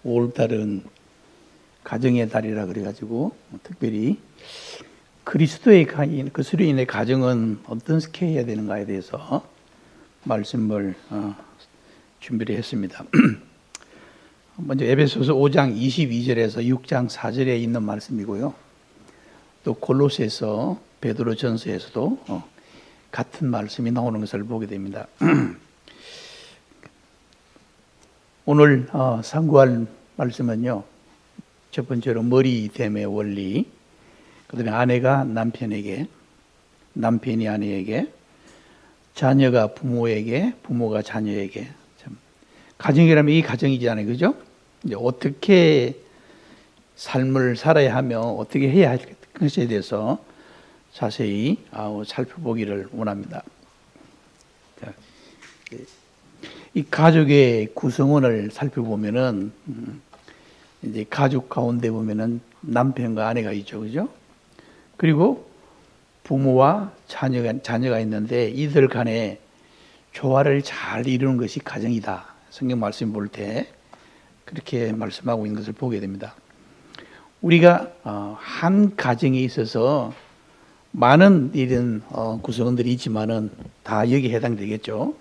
5월달은 가정의 달이라 그래가지고 특별히 그리스도인의 가정은 어떻게 해야 되는가에 대해서 말씀을 준비를 했습니다. 먼저 에베소서 5장 22절에서 6장 4절에 있는 말씀이고요. 또 골로새서 베드로전서에서도 같은 말씀이 나오는 것을 보게 됩니다. 오늘 상고할 말씀은요, 첫 번째로 머리됨의 원리, 그 다음에 아내가 남편에게, 남편이 아내에게, 자녀가 부모에게, 부모가 자녀에게. 참, 가정이라면 이 가정이잖아요, 그죠? 이제 어떻게 삶을 살아야 하며 어떻게 해야 할 것에 대해서 자세히 살펴보기를 원합니다. 이 가족의 구성원을 살펴보면은 이제 가족 가운데 보면은 남편과 아내가 있죠, 그죠? 그리고 부모와 자녀가 있는데 이들 간에 조화를 잘 이루는 것이 가정이다. 성경 말씀 볼 때 그렇게 말씀하고 있는 것을 보게 됩니다. 우리가 한 가정에 있어서 많은 이런 구성원들이 있지만은 다 여기에 해당되겠죠.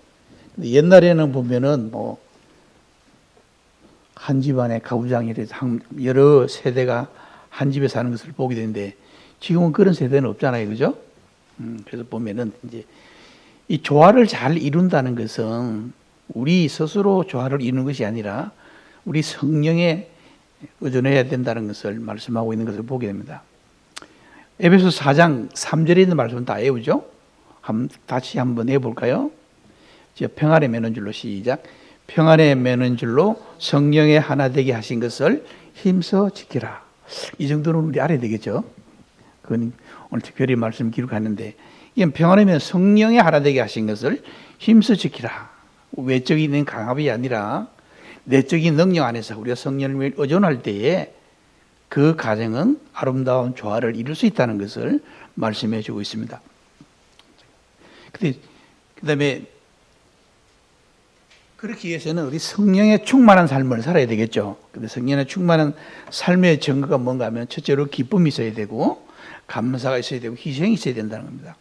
옛날에는 보면은 한 집안에 가부장이 여러 세대가 한 집에 사는 것을 보게 되는데 지금은 그런 세대는 없잖아요, 그죠? 그래서 보면은 이제 이 조화를 잘 이룬다는 것은 우리 스스로 조화를 이루는 것이 아니라 우리 성령에 의존해야 된다는 것을 말씀하고 있는 것을 보게 됩니다. 에베소 4장 3절에 있는 말씀은 다 외우죠? 다시 한번 해볼까요? 평안에 매는 줄로 시작. 평안에 매는 줄로 성령에 하나 되게 하신 것을 힘써 지키라. 이 정도는 우리 알아야 되겠죠? 그건 오늘 특별히 말씀 기록하는데, 이건 평안에 매는 성령에 하나 되게 하신 것을 힘써 지키라. 외적인 강압이 아니라 내적인 능력 안에서 우리가 성령을 의존할 때에 그 가정은 아름다운 조화를 이룰 수 있다는 것을 말씀해 주고 있습니다. 그 다음에 그렇기 위해서는 우리 성령에 충만한 삶을 살아야 되겠죠. 근데 성령에 충만한 삶의 증거가 뭔가 하면 첫째로 기쁨이 있어야 되고 감사가 있어야 되고 희생이 있어야 된다는 겁니다.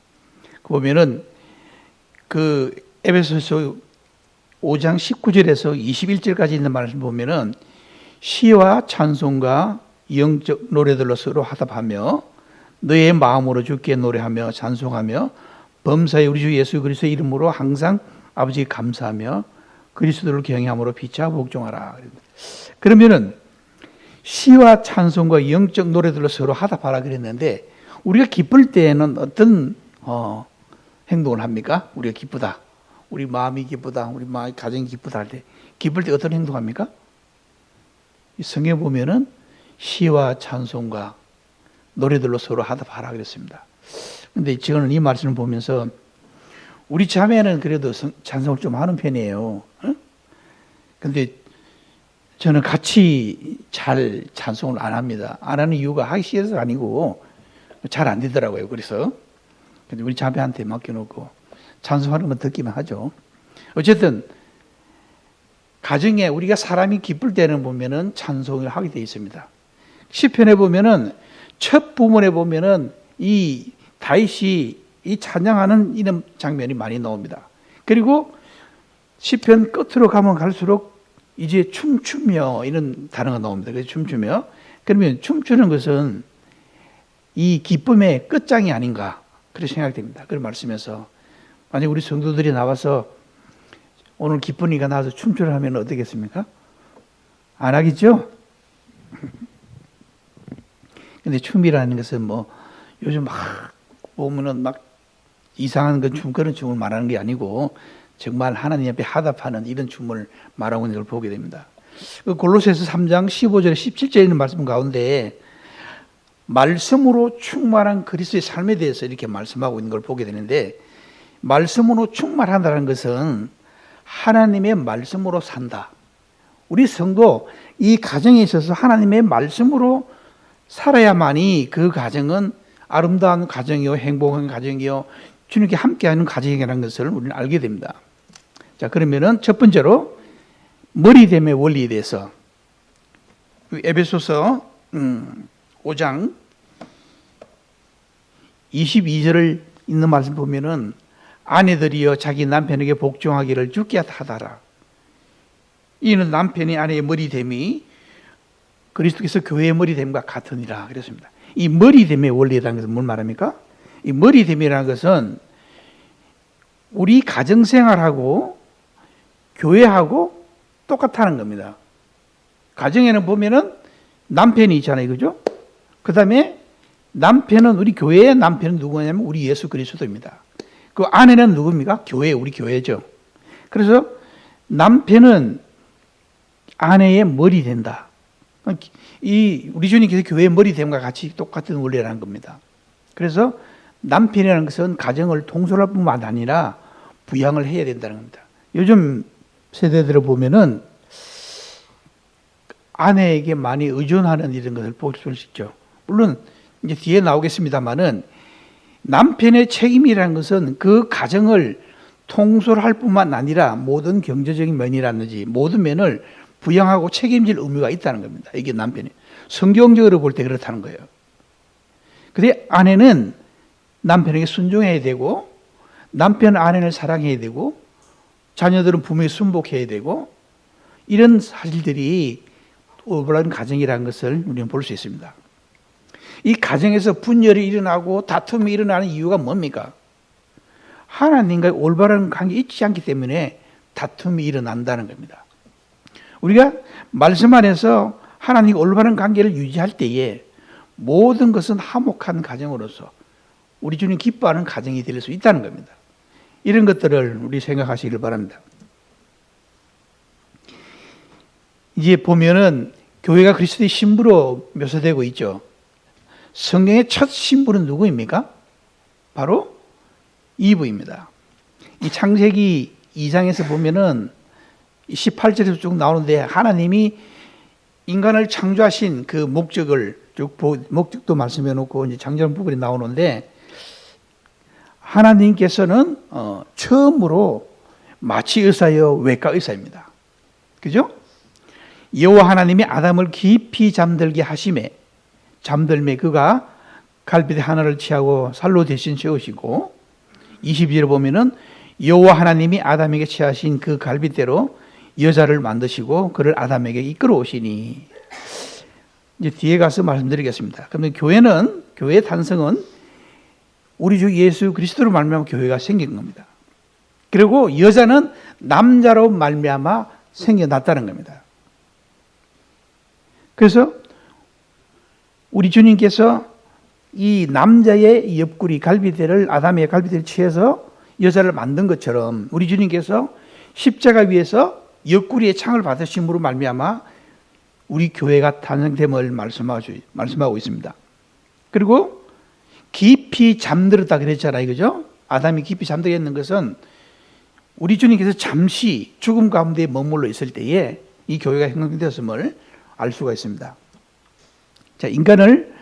보면은 그 에베소서 5장 19절에서 21절까지 있는 말씀 보면은 시와 찬송과 영적 노래들로 서로 화답하며 너의 마음으로 주께 노래하며 찬송하며 범사의 우리 주 예수 그리스도의 이름으로 항상 아버지께 감사하며 그리스도를 경외함으로 피차 복종하라. 그러면은 시와 찬송과 영적 노래들로 서로 화답하라 그랬는데 우리가 기쁠 때에는 어떤 행동을 합니까? 우리가 기쁘다, 우리 마음이 기쁘다, 우리 마음이 가정이 기쁘다 할 때 기쁠 때 어떤 행동합니까? 성경에 보면은 시와 찬송과 노래들로 서로 화답하라 그랬습니다. 그런데 저는 이 말씀을 보면서 우리 자매는 그래도 찬송을 좀 하는 편이에요. 그런데 저는 같이 잘 찬송을 안 합니다. 안 하는 이유가 하기 싫어서가 아니고 잘 안 되더라고요. 그래서 우리 자매한테 맡겨놓고 찬송하는 건 듣기만 하죠. 어쨌든 가정에 우리가 사람이 기쁠 때는 보면은 찬송을 하게 되어 있습니다. 시편에 보면은 첫 부문에 보면은 이 다윗이 이 찬양하는 이런 장면이 많이 나옵니다. 그리고 시편 끝으로 가면 갈수록 이제 춤추며 이런 단어가 나옵니다. 그래서 춤추며, 그러면 춤추는 것은 이 기쁨의 끝장이 아닌가 그렇게 생각됩니다. 그런 말씀에서 만약 우리 성도들이 나와서 오늘 기쁜이가 나와서 춤추를 하면 어떻겠습니까? 안 하겠죠? 근데 춤이라는 것은 요즘 막 보면은 막 이상한 그런 춤을 말하는 게 아니고 정말 하나님 앞에 화답하는 이런 춤을 말하고 있는 걸 보게 됩니다. 골로새서 3장 15절에 17절에 있는 말씀 가운데 말씀으로 충만한 그리스도의 삶에 대해서 이렇게 말씀하고 있는 걸 보게 되는데, 말씀으로 충만하다는 것은 하나님의 말씀으로 산다. 우리 성도 이 가정에 있어서 하나님의 말씀으로 살아야만이 그 가정은 아름다운 가정이요, 행복한 가정이요, 주님께 함께하는 가정이라는 것을 우리는 알게 됩니다. 자, 그러면은 첫 번째로 머리됨의 원리에 대해서 에베소서 5장 22절을 있는 말씀 보면은 아내들이여 자기 남편에게 복종하기를 주께 하다라. 이는 남편이 아내의 머리됨이 그리스도께서 교회의 머리됨과 같으니라 그랬습니다. 이 머리됨의 원리라는 것은 뭘 말합니까? 이 머리됨이라는 것은 우리 가정생활하고 교회하고 똑같다는 겁니다. 가정에는 보면은 남편이 있잖아요, 그죠? 그 다음에 남편은, 우리 교회의 남편은 누구냐면 우리 예수 그리스도입니다. 그 아내는 누굽니까? 교회, 우리 교회죠. 그래서 남편은 아내의 머리 된다. 이 우리 주님께서 교회의 머리 됨과 같이 똑같은 원리라는 겁니다. 그래서 남편이라는 것은 가정을 통솔할 뿐만 아니라 부양을 해야 된다는 겁니다. 요즘 세대들을 보면은 아내에게 많이 의존하는 이런 것을 볼 수 있죠. 물론 이제 뒤에 나오겠습니다만은 남편의 책임이라는 것은 그 가정을 통솔할 뿐만 아니라 모든 경제적인 면이라든지 모든 면을 부양하고 책임질 의무가 있다는 겁니다. 이게 남편이. 성경적으로 볼 때 그렇다는 거예요. 근데 아내는 남편에게 순종해야 되고, 남편은 아내를 사랑해야 되고, 자녀들은 부모에 순복해야 되고, 이런 사실들이 올바른 가정이라는 것을 우리는 볼 수 있습니다. 이 가정에서 분열이 일어나고 다툼이 일어나는 이유가 뭡니까? 하나님과의 올바른 관계 있지 않기 때문에 다툼이 일어난다는 겁니다. 우리가 말씀 안에서 하나님과 올바른 관계를 유지할 때에 모든 것은 화목한 가정으로서 우리 주님 기뻐하는 가정이 될 수 있다는 겁니다. 이런 것들을 우리 생각하시길 바랍니다. 이제 보면은 교회가 그리스도의 신부로 묘사되고 있죠. 성경의 첫 신부는 누구입니까? 바로 이브입니다. 이 창세기 2장에서 보면은 18절에서 쭉 나오는데 하나님이 인간을 창조하신 그 목적을 쭉 목적도 말씀해 놓고 이제 창조한 부분이 나오는데 하나님께서는 처음으로 마취 의사여 외과 의사입니다. 그죠? 여호와 하나님이 아담을 깊이 잠들게 하심에 잠들매 그가 갈빗대 하나를 취하고 살로 대신 채우시고 22절에 보면은 여호와 하나님이 아담에게 취하신 그 갈빗대로 여자를 만드시고 그를 아담에게 이끌어 오시니 이제 뒤에 가서 말씀드리겠습니다. 그러면 교회의 탄생은 우리 주 예수 그리스도로 말미암아 교회가 생긴 겁니다. 그리고 여자는 남자로 말미암아 생겨났다는 겁니다. 그래서 우리 주님께서 이 남자의 옆구리 갈비대를 아담의 갈비대를 취해서 여자를 만든 것처럼 우리 주님께서 십자가 위에서 옆구리의 창을 받으심으로 말미암아 우리 교회가 탄생됨을 말씀하고 있습니다. 그리고 깊이 잠들었다 그랬잖아요, 그죠? 아담이 깊이 잠들어 있는 것은 우리 주님께서 잠시 죽음 가운데 머물러 있을 때에 이 교회가 형성되었음을 알 수가 있습니다. 자, 인간을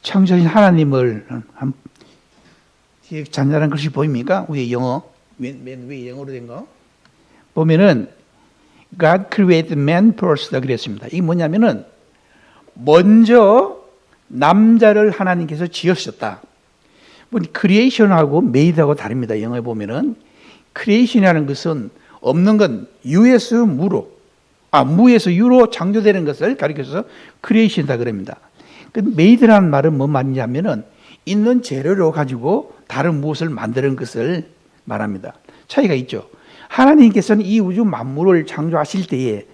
창조하신 하나님을 뒤에 잔잔한 글씨 보입니까? 위에 영어, 맨 위에 영어로 된 거 보면은 God created man first 그랬습니다. 이게 뭐냐면은 먼저 남자를 하나님께서 지으셨다. 크리에이션하고 메이드하고 다릅니다. 영어에 보면은 크리에이션이라는 것은 없는 건 유에서 무로, 무에서 유로 창조되는 것을 가리켜서 크리에이션이다 그럽니다. 메이드라는 말은 뭔 말이냐면은 있는 재료로 가지고 다른 무엇을 만드는 것을 말합니다. 차이가 있죠. 하나님께서는 이 우주 만물을 창조하실 때에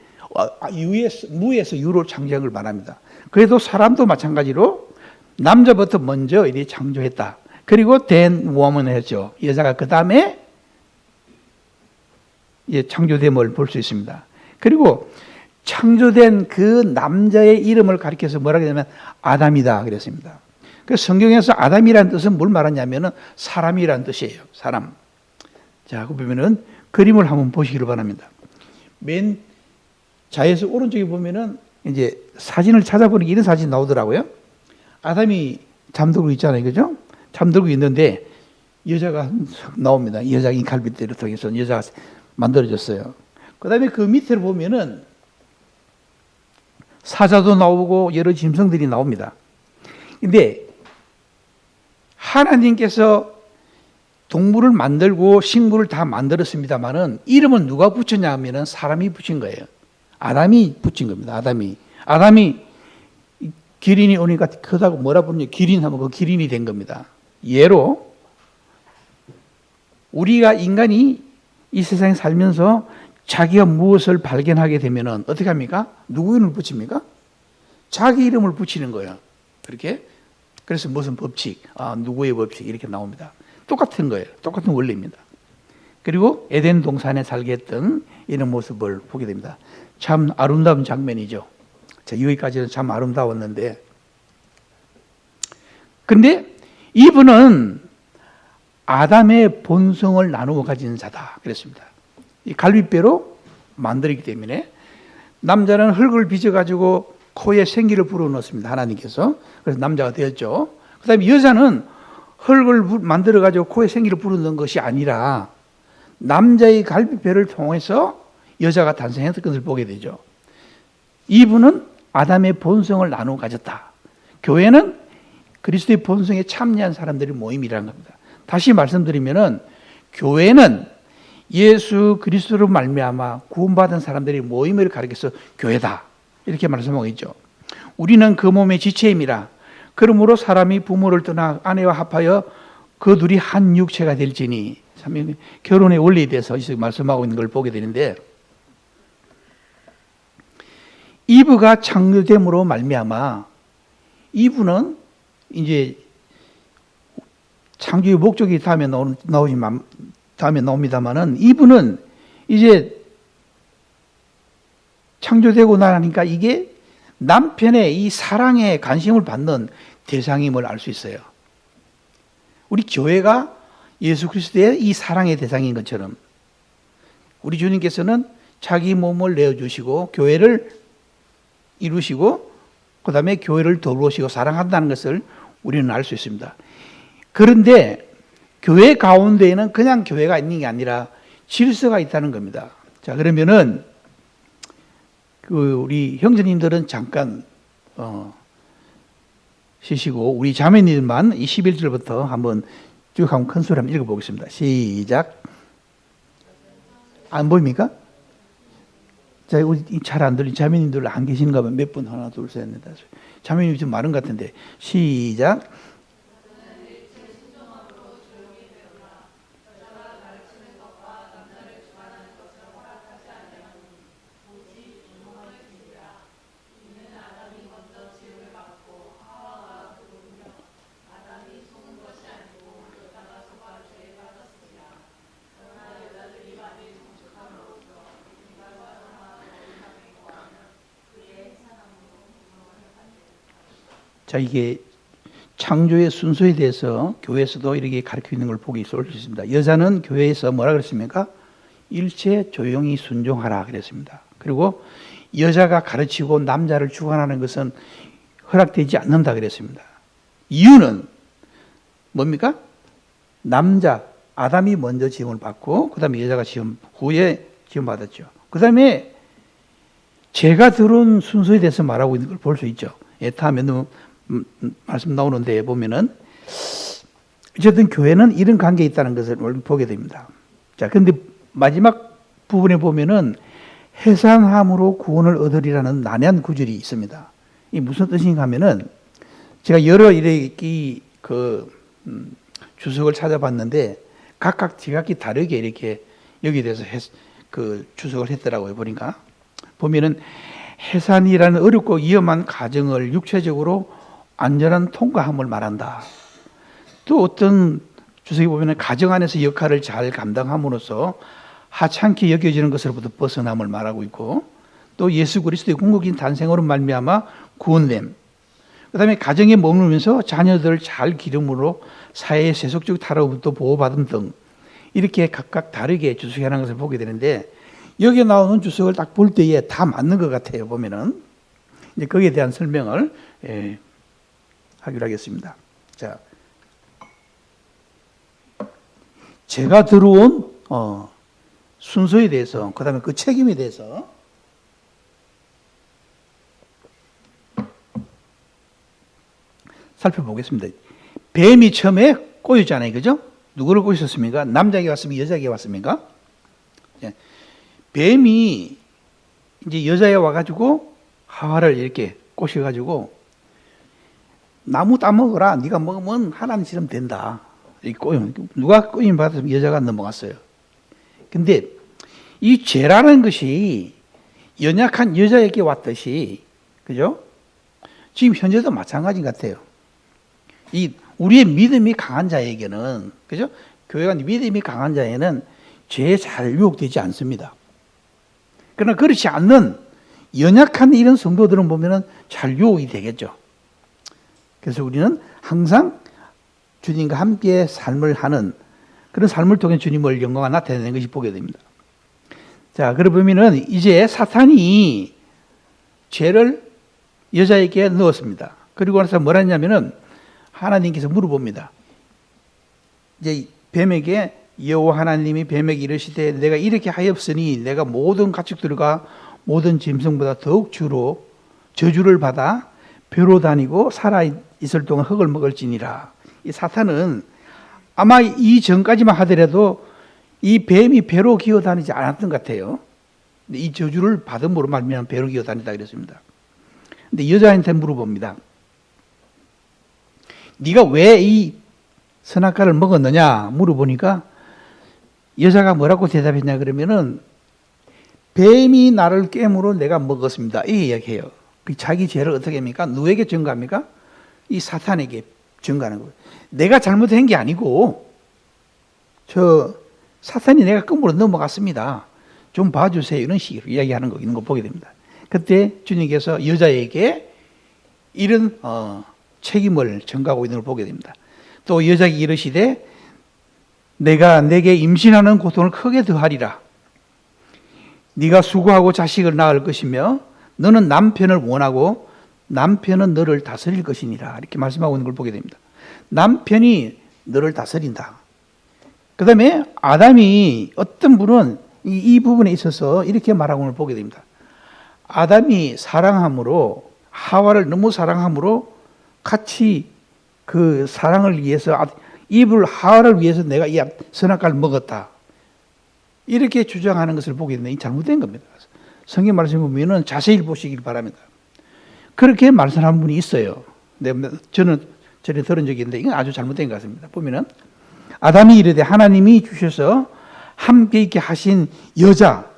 무에서 유로 창조한 걸 말합니다. 그래도 사람도 마찬가지로 남자부터 먼저 이렇게 창조했다. 그리고 then woman 했죠. 여자가 그 다음에 창조됨을 볼 수 있습니다. 그리고 창조된 그 남자의 이름을 가리켜서 뭐라고 하냐면 아담이다 그랬습니다. 그래서 성경에서 아담이라는 뜻은 뭘 말하냐면은 사람이라는 뜻이에요. 사람. 자, 그 보면은 그림을 한번 보시기를 바랍니다. 맨 좌에서 오른쪽에 보면은 이제 사진을 찾아보니까 이런 사진 나오더라고요. 아담이 잠들고 있잖아요, 그죠? 잠들고 있는데 여자가 나옵니다. 여자가 이 갈빗대를 통해서 여자가 만들어졌어요. 그 다음에 그 밑에 보면은 사자도 나오고 여러 짐승들이 나옵니다. 근데 하나님께서 동물을 만들고 식물을 다 만들었습니다만은 이름은 누가 붙였냐 하면은 사람이 붙인 거예요. 아담이 붙인 겁니다. 아담이 기린이 오니까 크다고 뭐라 부르냐, 기린 하면 그 기린이 된 겁니다. 예로 우리가 인간이 이 세상에 살면서 자기가 무엇을 발견하게 되면은 어떻게 합니까? 누구 이름을 붙입니까? 자기 이름을 붙이는 거예요. 그렇게. 그래서 무슨 법칙, 누구의 법칙 이렇게 나옵니다. 똑같은 거예요. 똑같은 원리입니다. 그리고 에덴 동산에 살게 했던 이런 모습을 보게 됩니다. 참 아름다운 장면이죠. 자, 여기까지는 참 아름다웠는데, 근데 이분은 아담의 본성을 나누어 가진 자다 그랬습니다. 이 갈빗배로 만들었기 때문에 남자는 흙을 빚어가지고 코에 생기를 불어넣었습니다. 하나님께서. 그래서 남자가 되었죠. 그 다음에 여자는 흙을 만들어가지고 코에 생기를 불어넣은 것이 아니라 남자의 갈빗배를 통해서 여자가 탄생했던 것을 보게 되죠. 이분은 아담의 본성을 나누어 가졌다. 교회는 그리스도의 본성에 참여한 사람들의 모임이라는 겁니다. 다시 말씀드리면은 교회는 예수 그리스도로 말미암아 구원받은 사람들의 모임을 가리켜서 교회다. 이렇게 말씀하고 있죠. 우리는 그 몸의 지체임이라. 그러므로 사람이 부모를 떠나 아내와 합하여 그 둘이 한 육체가 될지니. 참 결혼의 원리에 대해서 말씀하고 있는 걸 보게 되는데, 이브가 창조됨으로 말미암아 이브는 이제 창조의 목적이 다음에 나옵니다만은 이브는 이제 창조되고 나니까 이게 남편의 이 사랑에 관심을 받는 대상임을 알 수 있어요. 우리 교회가 예수 그리스도의 이 사랑의 대상인 것처럼 우리 주님께서는 자기 몸을 내어주시고 교회를 이루시고 그 다음에 교회를 도우시고 사랑한다는 것을 우리는 알 수 있습니다. 그런데 교회 가운데에는 그냥 교회가 있는 게 아니라 질서가 있다는 겁니다. 자, 그러면은 우리 형제님들은 잠깐 쉬시고 우리 자매님만 이 11절부터 한번 쭉 한번 큰 소리 한번 읽어보겠습니다. 시작. 안 보입니까? 자, 잘 안 들린 자매님들 안 계시는가 봐. 몇 분? 하나, 둘, 셋, 넷, 다섯. 자매님이 좀 많은 것 같은데. 시작. 자, 이게 창조의 순서에 대해서 교회에서도 이렇게 가르치고 있는 걸 보기 쏠 수 있습니다. 여자는 교회에서 뭐라 그랬습니까? 일체 조용히 순종하라 그랬습니다. 그리고 여자가 가르치고 남자를 주관하는 것은 허락되지 않는다 그랬습니다. 이유는 뭡니까? 남자, 아담이 먼저 지음을 받고 그 다음에 여자가 후에 지음 받았죠. 그 다음에 죄가 들어온 순서에 대해서 말하고 있는 걸 볼 수 있죠. 다음에는 말씀 나오는데 보면은 어쨌든 교회는 이런 관계에 있다는 것을 보게 됩니다. 자, 근데 마지막 부분에 보면은 해산함으로 구원을 얻으리라는 난해한 구절이 있습니다. 이 무슨 뜻인가 하면은 제가 여러 이렇게 주석을 찾아봤는데 각각 지각이 다르게 이렇게 여기에 대해서 주석을 했더라고요. 보면은 해산이라는 어렵고 위험한 과정을 육체적으로 안전한 통과함을 말한다. 또 어떤 주석에 보면 가정 안에서 역할을 잘 감당함으로써 하찮게 여겨지는 것으로부터 벗어남을 말하고 있고, 또 예수 그리스도의 궁극적인 탄생으로 말미암아 구원됨, 그 다음에 가정에 머무르면서 자녀들을 잘 기름으로 사회의 세속적 타락으로부터 보호받음 등 이렇게 각각 다르게 주석하는 것을 보게 되는데, 여기에 나오는 주석을 딱 볼 때에 다 맞는 것 같아요. 보면은 이제 거기에 대한 설명을 하기로 하겠습니다. 자, 제가 들어온 순서에 대해서, 그 다음에 그 책임에 대해서 살펴보겠습니다. 뱀이 처음에 꼬였잖아요. 그죠? 누구를 꼬셨습니까? 남자에게 왔습니까? 여자에게 왔습니까? 뱀이 이제 여자에 와가지고 하와를 이렇게 꼬셔가지고 나무 따먹어라. 네가 먹으면 하나님처럼 된다. 누가 꼬임 받았으면 여자가 넘어갔어요. 근데 이 죄라는 것이 연약한 여자에게 왔듯이, 그죠? 지금 현재도 마찬가지 같아요. 우리의 믿음이 강한 자에게는, 그죠? 교회가 믿음이 강한 자에는 죄에 잘 유혹되지 않습니다. 그러나 그렇지 않는 연약한 이런 성도들은 보면은 잘 유혹이 되겠죠. 그래서 우리는 항상 주님과 함께 삶을 하는 그런 삶을 통해 주님을 영광을 나타내는 것이 보게 됩니다. 자, 그러고 보면은 이제 사탄이 죄를 여자에게 넣었습니다. 그리고 나서 뭐라 했냐면은 하나님께서 물어봅니다. 이제 뱀에게 여호와 하나님이 뱀에게 이르시되 내가 이렇게 하였으니 내가 모든 가축들과 모든 짐승보다 더욱 저주를 받아 배로 다니고 살아 있을 동안 흙을 먹을지니라. 이 사탄은 아마 이 전까지만 하더라도 이 뱀이 배로 기어 다니지 않았던 것 같아요. 근데 이 저주를 받음으로 말미암아 배로 기어 다니다 그랬습니다. 근데 여자한테 물어봅니다. 네가 왜 이 선악과를 먹었느냐 물어보니까 여자가 뭐라고 대답했냐 그러면은 뱀이 나를 깨물어 내가 먹었습니다. 이 이야기해요. 자기 죄를 어떻게 합니까? 누구에게 전가합니까? 이 사탄에게 전가하는 거예요. 내가 잘못한 게 아니고 사탄이 내가 끔으로 넘어갔습니다. 좀 봐주세요. 이런 식으로 이야기하는 거 있는 거 보게 됩니다. 그때 주님께서 여자에게 이런 책임을 전가하고 있는 걸 보게 됩니다. 또 여자에게 이르시되 내가 내게 임신하는 고통을 크게 더하리라. 네가 수고하고 자식을 낳을 것이며 너는 남편을 원하고 남편은 너를 다스릴 것이니라. 이렇게 말씀하고 있는 걸 보게 됩니다. 남편이 너를 다스린다. 그 다음에 아담이 어떤 분은 이 부분에 있어서 이렇게 말하고 있는 걸 보게 됩니다. 아담이 사랑함으로 하와를 너무 사랑함으로 같이 그 사랑을 위해서 하와를 위해서 내가 이 선악과를 먹었다. 이렇게 주장하는 것을 보게 되는데 잘못된 겁니다. 성경 말씀 보면은 자세히 보시길 바랍니다. 그렇게 말씀하는 분이 있어요. 저는 전에 들은 적이 있는데 이건 아주 잘못된 것 같습니다. 보면은 아담이 이르되 하나님이 주셔서 함께 있게 하신 여자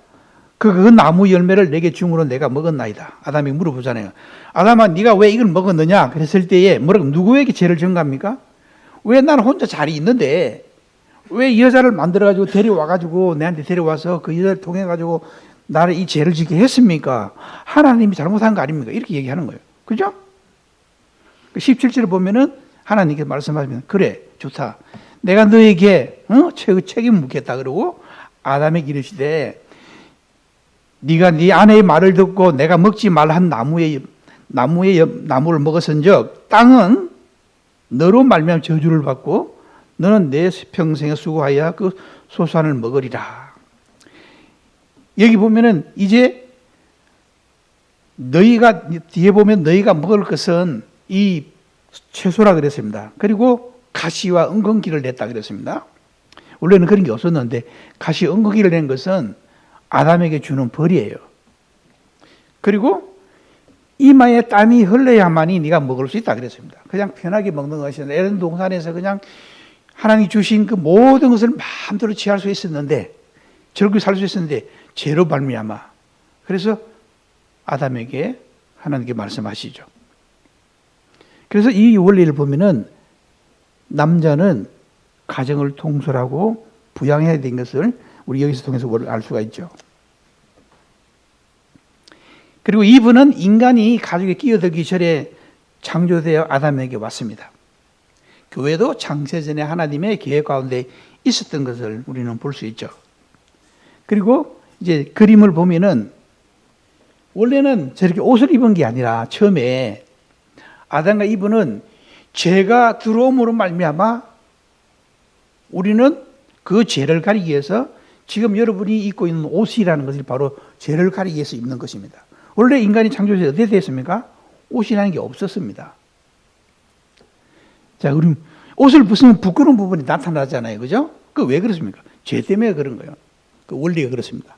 그 나무 열매를 내게 줌으로 내가 먹었나이다. 아담이 물어보잖아요. 아담아 네가 왜 이걸 먹었느냐 그랬을 때에 누구에게 죄를 전가합니까? 왜 나는 혼자 자리 있는데 왜 이 여자를 만들어가지고 데려와가지고 내한테 데려와서 그 여자를 통해가지고 나를 이 죄를 짓게 했습니까? 하나님이 잘못한 거 아닙니까? 이렇게 얘기하는 거예요. 그죠? 17절을 보면은 하나님께서 말씀하시면 그래 좋다. 내가 너에게 책임을 묻겠다 그러고 아담에게 이르시되 네가 네 아내의 말을 듣고 내가 먹지 말라 한 나무를 먹었은즉 땅은 너로 말미암아 저주를 받고 너는 내 평생에 수고하여 그 소산을 먹으리라. 여기 보면은 이제 너희가 뒤에 보면 너희가 먹을 것은 이 채소라 그랬습니다. 그리고 가시와 엉겅퀴를 냈다 그랬습니다. 원래는 그런 게 없었는데 가시 엉겅퀴를 낸 것은 아담에게 주는 벌이에요. 그리고 이마에 땀이 흘러야만이 네가 먹을 수 있다 그랬습니다. 그냥 편하게 먹는 것이 아니라 에덴 동산에서 그냥 하나님이 주신 그 모든 것을 마음대로 취할 수 있었는데 즐겁게 살 수 있었는데 죄로 말미암아 그래서 아담에게 하나님께 말씀하시죠. 그래서 이 원리를 보면은 남자는 가정을 통솔하고 부양해야 되는 것을 우리 여기서 통해서 알 수가 있죠. 그리고 이분은 인간이 가족에 끼어들기 전에 창조되어 아담에게 왔습니다. 교회도 창세전에 하나님의 계획 가운데 있었던 것을 우리는 볼 수 있죠. 그리고 이제 그림을 보면은 원래는 저렇게 옷을 입은 게 아니라 처음에 아담과 이브는 죄가 들어옴으로 말미암아 우리는 그 죄를 가리기 위해서 지금 여러분이 입고 있는 옷이라는 것이 바로 죄를 가리기 위해서 입는 것입니다. 원래 인간이 창조되어 어떻게 됐습니까? 옷이라는 게 없었습니다. 자, 우리 옷을 벗으면 부끄러운 부분이 나타나잖아요. 그죠? 그 왜 그렇습니까? 죄 때문에 그런 거예요. 그 원리가 그렇습니다.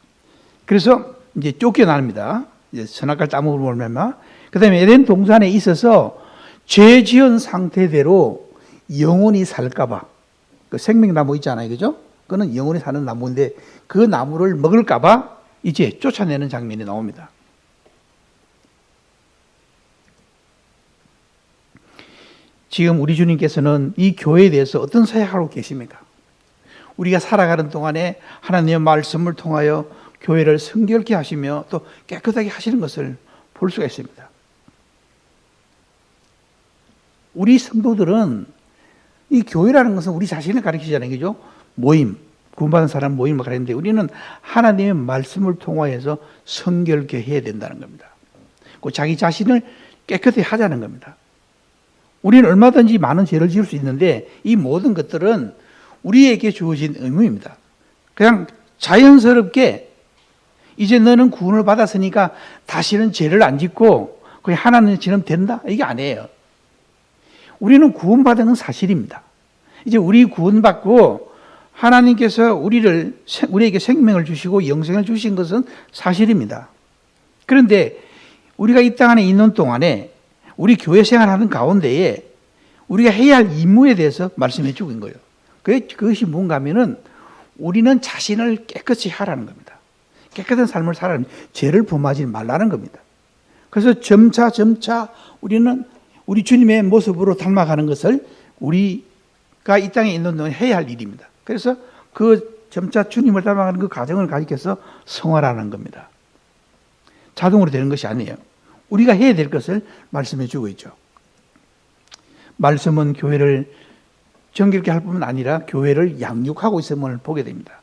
그래서 이제 쫓겨납니다. 이제 선악과를 따먹으로 말미암아. 그 다음에 에덴 동산에 있어서 죄 지은 상태대로 영원히 살까봐. 그 생명나무 있잖아요. 그죠? 그거는 영원히 사는 나무인데 그 나무를 먹을까봐 이제 쫓아내는 장면이 나옵니다. 지금 우리 주님께서는 이 교회에 대해서 어떤 사역하고 계십니까? 우리가 살아가는 동안에 하나님의 말씀을 통하여 교회를 성결케 하시며 또 깨끗하게 하시는 것을 볼 수가 있습니다. 우리 성도들은 이 교회라는 것은 우리 자신을 가리키잖아요. 그죠? 모임, 구원받은 사람 모임을 가리키는데 우리는 하나님의 말씀을 통하여서 성결케 해야 된다는 겁니다. 그 자기 자신을 깨끗하게 하자는 겁니다. 우리는 얼마든지 많은 죄를 지을 수 있는데 이 모든 것들은 우리에게 주어진 의무입니다. 그냥 자연스럽게 이제 너는 구원을 받았으니까 다시는 죄를 안 짓고 그냥 하나님처럼 된다? 이게 아니에요. 우리는 구원받은 건 사실입니다. 이제 우리 구원받고 하나님께서 우리에게 생명을 주시고 영생을 주신 것은 사실입니다. 그런데 우리가 이 땅 안에 있는 동안에 우리 교회 생활하는 가운데에 우리가 해야 할 임무에 대해서 말씀해 주고 있는 거예요. 그것이 뭔가 하면은 우리는 자신을 깨끗이 하라는 겁니다. 깨끗한 삶을 살아라는, 죄를 범하지 말라는 겁니다. 그래서 점차 우리는 우리 주님의 모습으로 닮아가는 것을 우리가 이 땅에 있는 동안 해야 할 일입니다. 그래서 그 점차 주님을 닮아가는 그 과정을 가리켜서 성화라는 겁니다. 자동으로 되는 것이 아니에요. 우리가 해야 될 것을 말씀해 주고 있죠. 말씀은 교회를 정결케 할 뿐만 아니라 교회를 양육하고 있음을 보게 됩니다.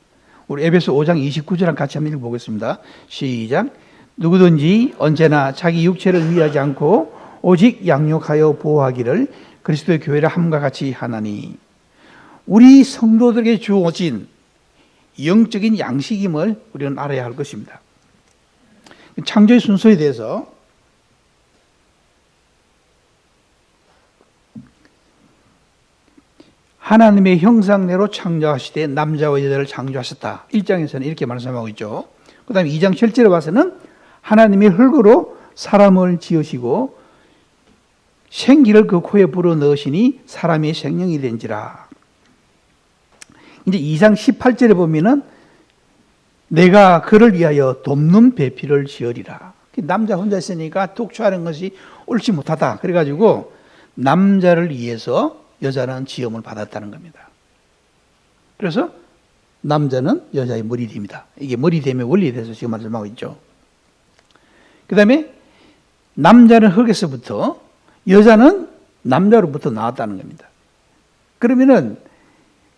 우리 에베소 5장 29절 같이 한번 읽어보겠습니다. 시작. 누구든지 언제나 자기 육체를 위하지 않고 오직 양육하여 보호하기를 그리스도의 교회를 함과 같이 하나니. 우리 성도들에게 주어진 영적인 양식임을 우리는 알아야 할 것입니다. 창조의 순서에 대해서 하나님의 형상대로 창조하시되 남자와 여자를 창조하셨다. 1장에서는 이렇게 말씀하고 있죠. 그 다음에 2장 7절에 와서는 하나님의 흙으로 사람을 지으시고 생기를 그 코에 불어넣으시니 사람이 생명이 된지라. 이제 2장 18절에 보면은 내가 그를 위하여 돕는 배필을 지으리라. 남자 혼자 있으니까 독초하는 것이 옳지 못하다. 그래가지고 남자를 위해서 여자는 지음을 받았다는 겁니다. 그래서 남자는 여자의 머리됨이다. 이게 머리됨의 원리에 대해서 지금 말씀하고 있죠. 그 다음에 남자는 흙에서부터 여자는 남자로부터 나왔다는 겁니다. 그러면은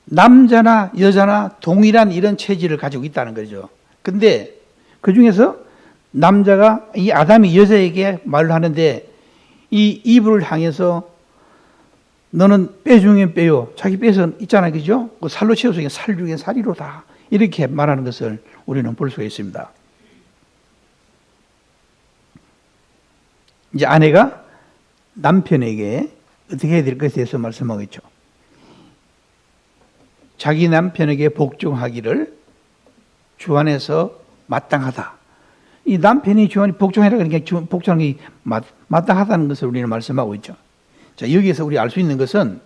남자나 여자나 동일한 이런 체질을 가지고 있다는 거죠. 근데 그 중에서 남자가 이 아담이 여자에게 말을 하는데 이 이브를 향해서 너는 뼈 중에 뼈요. 자기 뼈에서 있잖아요. 그죠? 그 살로 채워서 살 중에 살이로다. 이렇게 말하는 것을 우리는 볼 수가 있습니다. 이제 아내가 남편에게 어떻게 해야 될 것에 대해서 말씀하고 있죠. 자기 남편에게 복종하기를 주 안에서 마땅하다. 이 남편이 주 안에 복종하라 그러니까 복종하는 게 마땅하다는 것을 우리는 말씀하고 있죠. 자, 여기에서 우리 알 수 있는 것은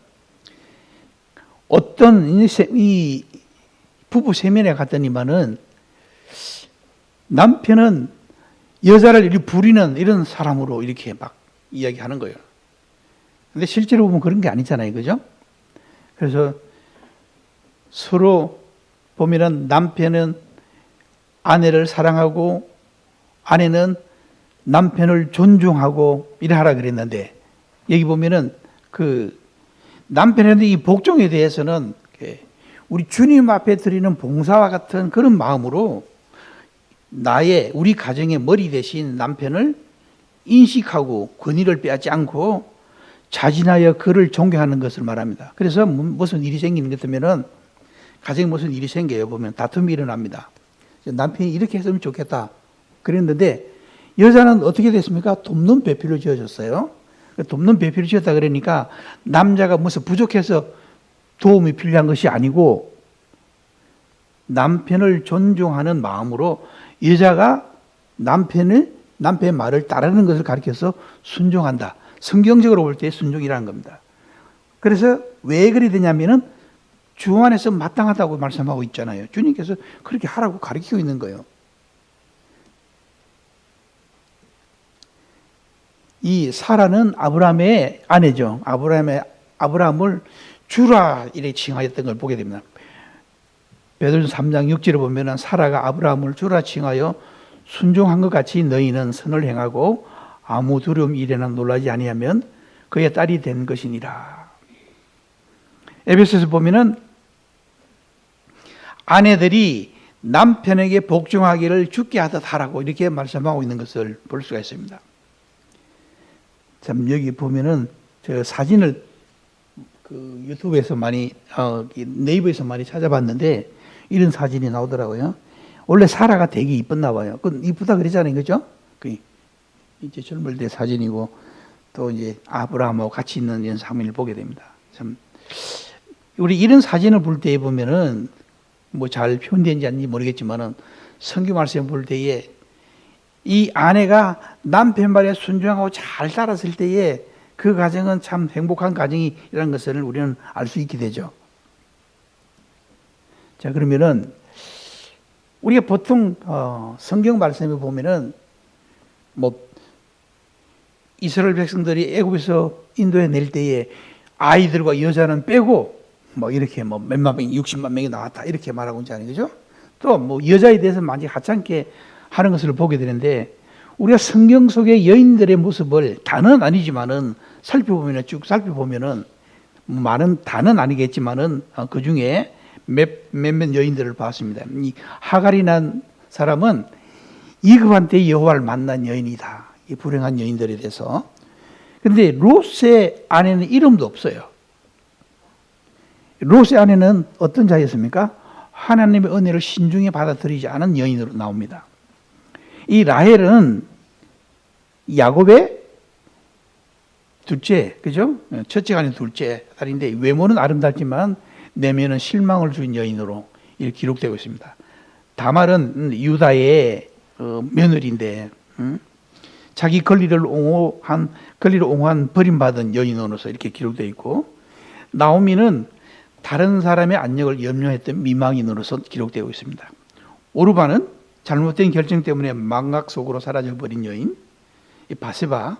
어떤 이 부부 세면에 갔더니만은 남편은 여자를 이렇게 부리는 이런 사람으로 이렇게 막 이야기하는 거예요. 근데 실제로 보면 그런 게 아니잖아요. 그죠? 그래서 서로 보면은 남편은 아내를 사랑하고 아내는 남편을 존중하고 이래 하라 그랬는데 여기 보면은 그 남편의 이 복종에 대해서는 우리 주님 앞에 드리는 봉사와 같은 그런 마음으로 우리 가정의 머리 대신 남편을 인식하고 권위를 빼앗지 않고 자진하여 그를 존경하는 것을 말합니다. 그래서 무슨 일이 생기는 것 같으면은 가정에 무슨 일이 생겨요. 보면 다툼이 일어납니다. 남편이 이렇게 했으면 좋겠다 그랬는데 여자는 어떻게 됐습니까? 돕는 배필을 지어줬어요. 돕는 배필을 지었다 그러니까 남자가 무슨 부족해서 도움이 필요한 것이 아니고 남편을 존중하는 마음으로 여자가 남편의 말을 따르는 것을 가리켜서 순종한다. 성경적으로 볼 때 순종이라는 겁니다. 그래서 왜 그리 되냐면은 주 안에서 마땅하다고 말씀하고 있잖아요. 주님께서 그렇게 하라고 가르치고 있는 거예요. 이 사라는 아브라함의 아내죠. 아브라함을 주라 이렇게 칭하였던 걸 보게 됩니다. 베드로전서 3장 6절에 보면은 사라가 아브라함을 주라 칭하여 순종한 것 같이 너희는 선을 행하고 아무 두려움 일에나 놀라지 아니하면 그의 딸이 된 것이니라. 에베소서 보면은 아내들이 남편에게 복종하기를 주께 하듯 하라고 이렇게 말씀하고 있는 것을 볼 수가 있습니다. 참 여기 보면은 저 사진을 그 유튜브에서 많이 네이버에서 많이 찾아봤는데 이런 사진이 나오더라고요. 원래 사라가 되게 이뻤나 봐요. 그 이쁘다 그러잖아요, 그죠? 그 이제 젊을 때 사진이고 또 이제 아브라함하고 같이 있는 이런 장면을 보게 됩니다. 참 우리 이런 사진을 볼 때에 보면은 뭐 잘 표현된지 아닌지 모르겠지만은 성경 말씀 볼 때에 이 아내가 남편 말에 순종하고 잘 따랐을 때에 그 가정은 참 행복한 가정이라는 것을 우리는 알 수 있게 되죠. 자, 그러면은 우리가 보통 성경 말씀에 보면은 뭐 이스라엘 백성들이 애굽에서 인도에 낼 때에 아이들과 여자는 빼고 뭐 이렇게 뭐 몇만 명, 60만 명이 나왔다 이렇게 말하고 있지 않아요, 그죠? 또 뭐 여자에 대해서 많이 하찮게 하는 것을 보게 되는데 우리가 성경 속의 여인들의 모습을 다는 아니지만은 쭉 살펴보면은 많은 다는 아니겠지만은 그 중에 몇몇 여인들을 봤습니다. 이 하갈이란 사람은 이급한 때 여호와를 만난 여인이다. 이 불행한 여인들에 대해서. 그런데 롯의 아내는 이름도 없어요. 롯의 아내는 어떤 자였습니까? 하나님의 은혜를 신중히 받아들이지 않은 여인으로 나옵니다. 이 라헬은 야곱의 둘째, 그죠? 첫째가 아닌 둘째 딸인데 외모는 아름답지만 내면은 실망을 준 여인으로 이렇게 기록되고 있습니다. 다말은 유다의 며느리인데 자기 권리를 옹호한 버림받은 여인으로서 이렇게 기록되어 있고 나오미는 다른 사람의 안녕을 염려했던 미망인으로서 기록되고 있습니다. 오르바는 잘못된 결정 때문에 망각 속으로 사라져버린 여인. 이 바세바는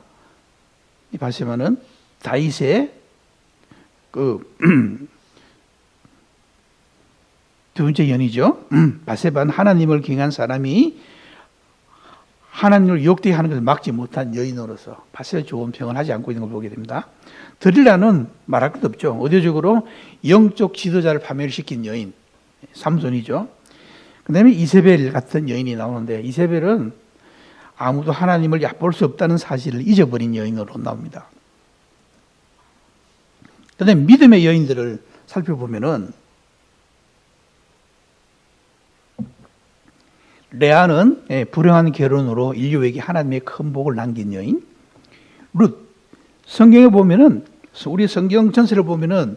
다윗의 두 번째 연이죠. 바세바는 하나님을 경외한 사람이 하나님을 욕되게 것을 막지 못한 여인으로서 바세바의 좋은 평을 하지 않고 있는 걸 보게 됩니다. 드릴라는 말할 것도 없죠. 의도적으로 영적 지도자를 파멸시킨 여인, 삼손이죠. 그 다음에 이세벨 같은 여인이 나오는데 이세벨은 아무도 하나님을 얕볼 수 없다는 사실을 잊어버린 여인으로 나옵니다. 그 다음에 믿음의 여인들을 살펴보면은 레아는 불행한 결혼으로 인류에게 하나님의 큰 복을 남긴 여인. 룻, 성경에 보면은 우리 성경 전체를 보면은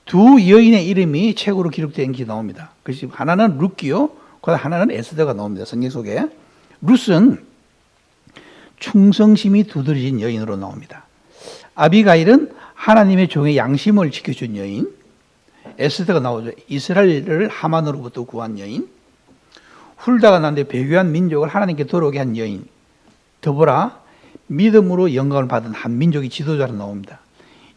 두 여인의 이름이 책으로 기록된 게 나옵니다. 그래서 하나는 룻기요, 하나는 에스더가 나옵니다. 성경 속에. 룻은 충성심이 두드러진 여인으로 나옵니다. 아비가일은 하나님의 종의 양심을 지켜준 여인. 에스더가 나오죠. 이스라엘을 하만으로부터 구한 여인. 훌다가 나는데 배교한 민족을 하나님께 돌아오게 한 여인. 더보라, 믿음으로 영광을 받은 한 민족의 지도자로 나옵니다.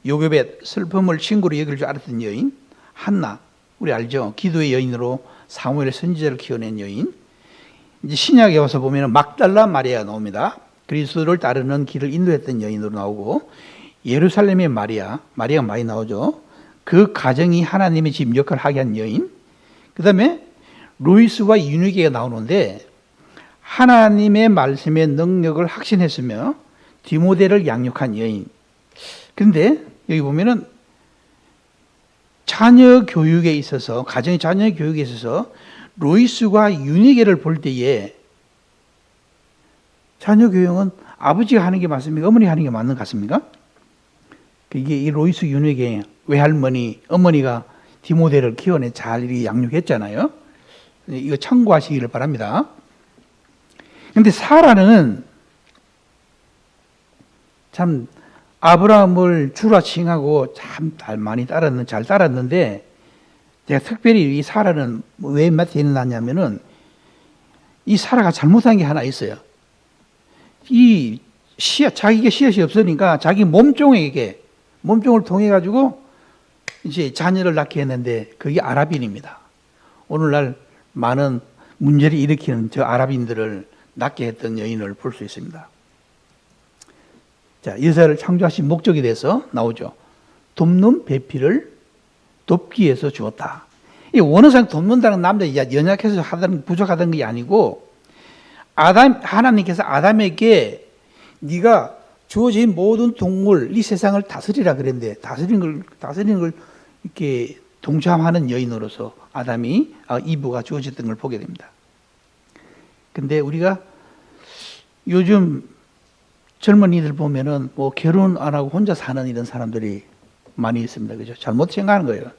요셉의 슬픔을 친구로 여길 줄 알았던 여인. 한나, 우리 알죠? 기도의 여인으로 사무엘의 선지자를 키워낸 여인. 이제 신약에 와서 보면 막달라 마리아가 나옵니다. 그리스도를 따르는 길을 인도했던 여인으로 나오고, 예루살렘의 마리아가 많이 나오죠. 그 가정이 하나님의 집 역할을 하게 한 여인. 그 다음에 루이스와 유니게가 나오는데 하나님의 말씀의 능력을 확신했으며 디모데를 양육한 여인. 그런데 여기 보면은 자녀 교육에 있어서, 가정의 자녀 교육에 있어서 루이스와 유니게를 볼 때에 자녀 교육은 아버지가 하는 게 맞습니까? 어머니가 하는 게 맞는 것 같습니까? 이게 이 로이스 윤회의 외할머니, 어머니가 디모데를 키워내 잘 양육했잖아요. 이거 참고하시기를 바랍니다. 근데 사라는 참 아브라함을 주라 칭하고 참 많이 잘 따랐는데, 제가 특별히 이 사라는 왜 나냐면은 이 사라가 잘못한 게 하나 있어요. 이 자기가 씨앗이 없으니까 자기 몸종을 통해 가지고 이제 자녀를 낳게 했는데 그게 아랍인입니다. 오늘날 많은 문제를 일으키는 저 아랍인들을 낳게 했던 여인을 볼 수 있습니다. 자, 여자를 창조하신 목적에 대해서 나오죠. 돕는 배필을 돕기 위해서 주었다. 이 원어상 돕는다는 남자 연약해서 부족하다는 게 아니고, 하나님께서 아담에게 네가 주어진 모든 동물, 이 세상을 다스리라 그랬는데, 다스리는 걸 이렇게 동참하는 여인으로서 이브가 주어졌던 걸 보게 됩니다. 근데 우리가 요즘 젊은이들 보면은 뭐 결혼 안 하고 혼자 사는 이런 사람들이 많이 있습니다. 그죠? 잘못 생각하는 거예요.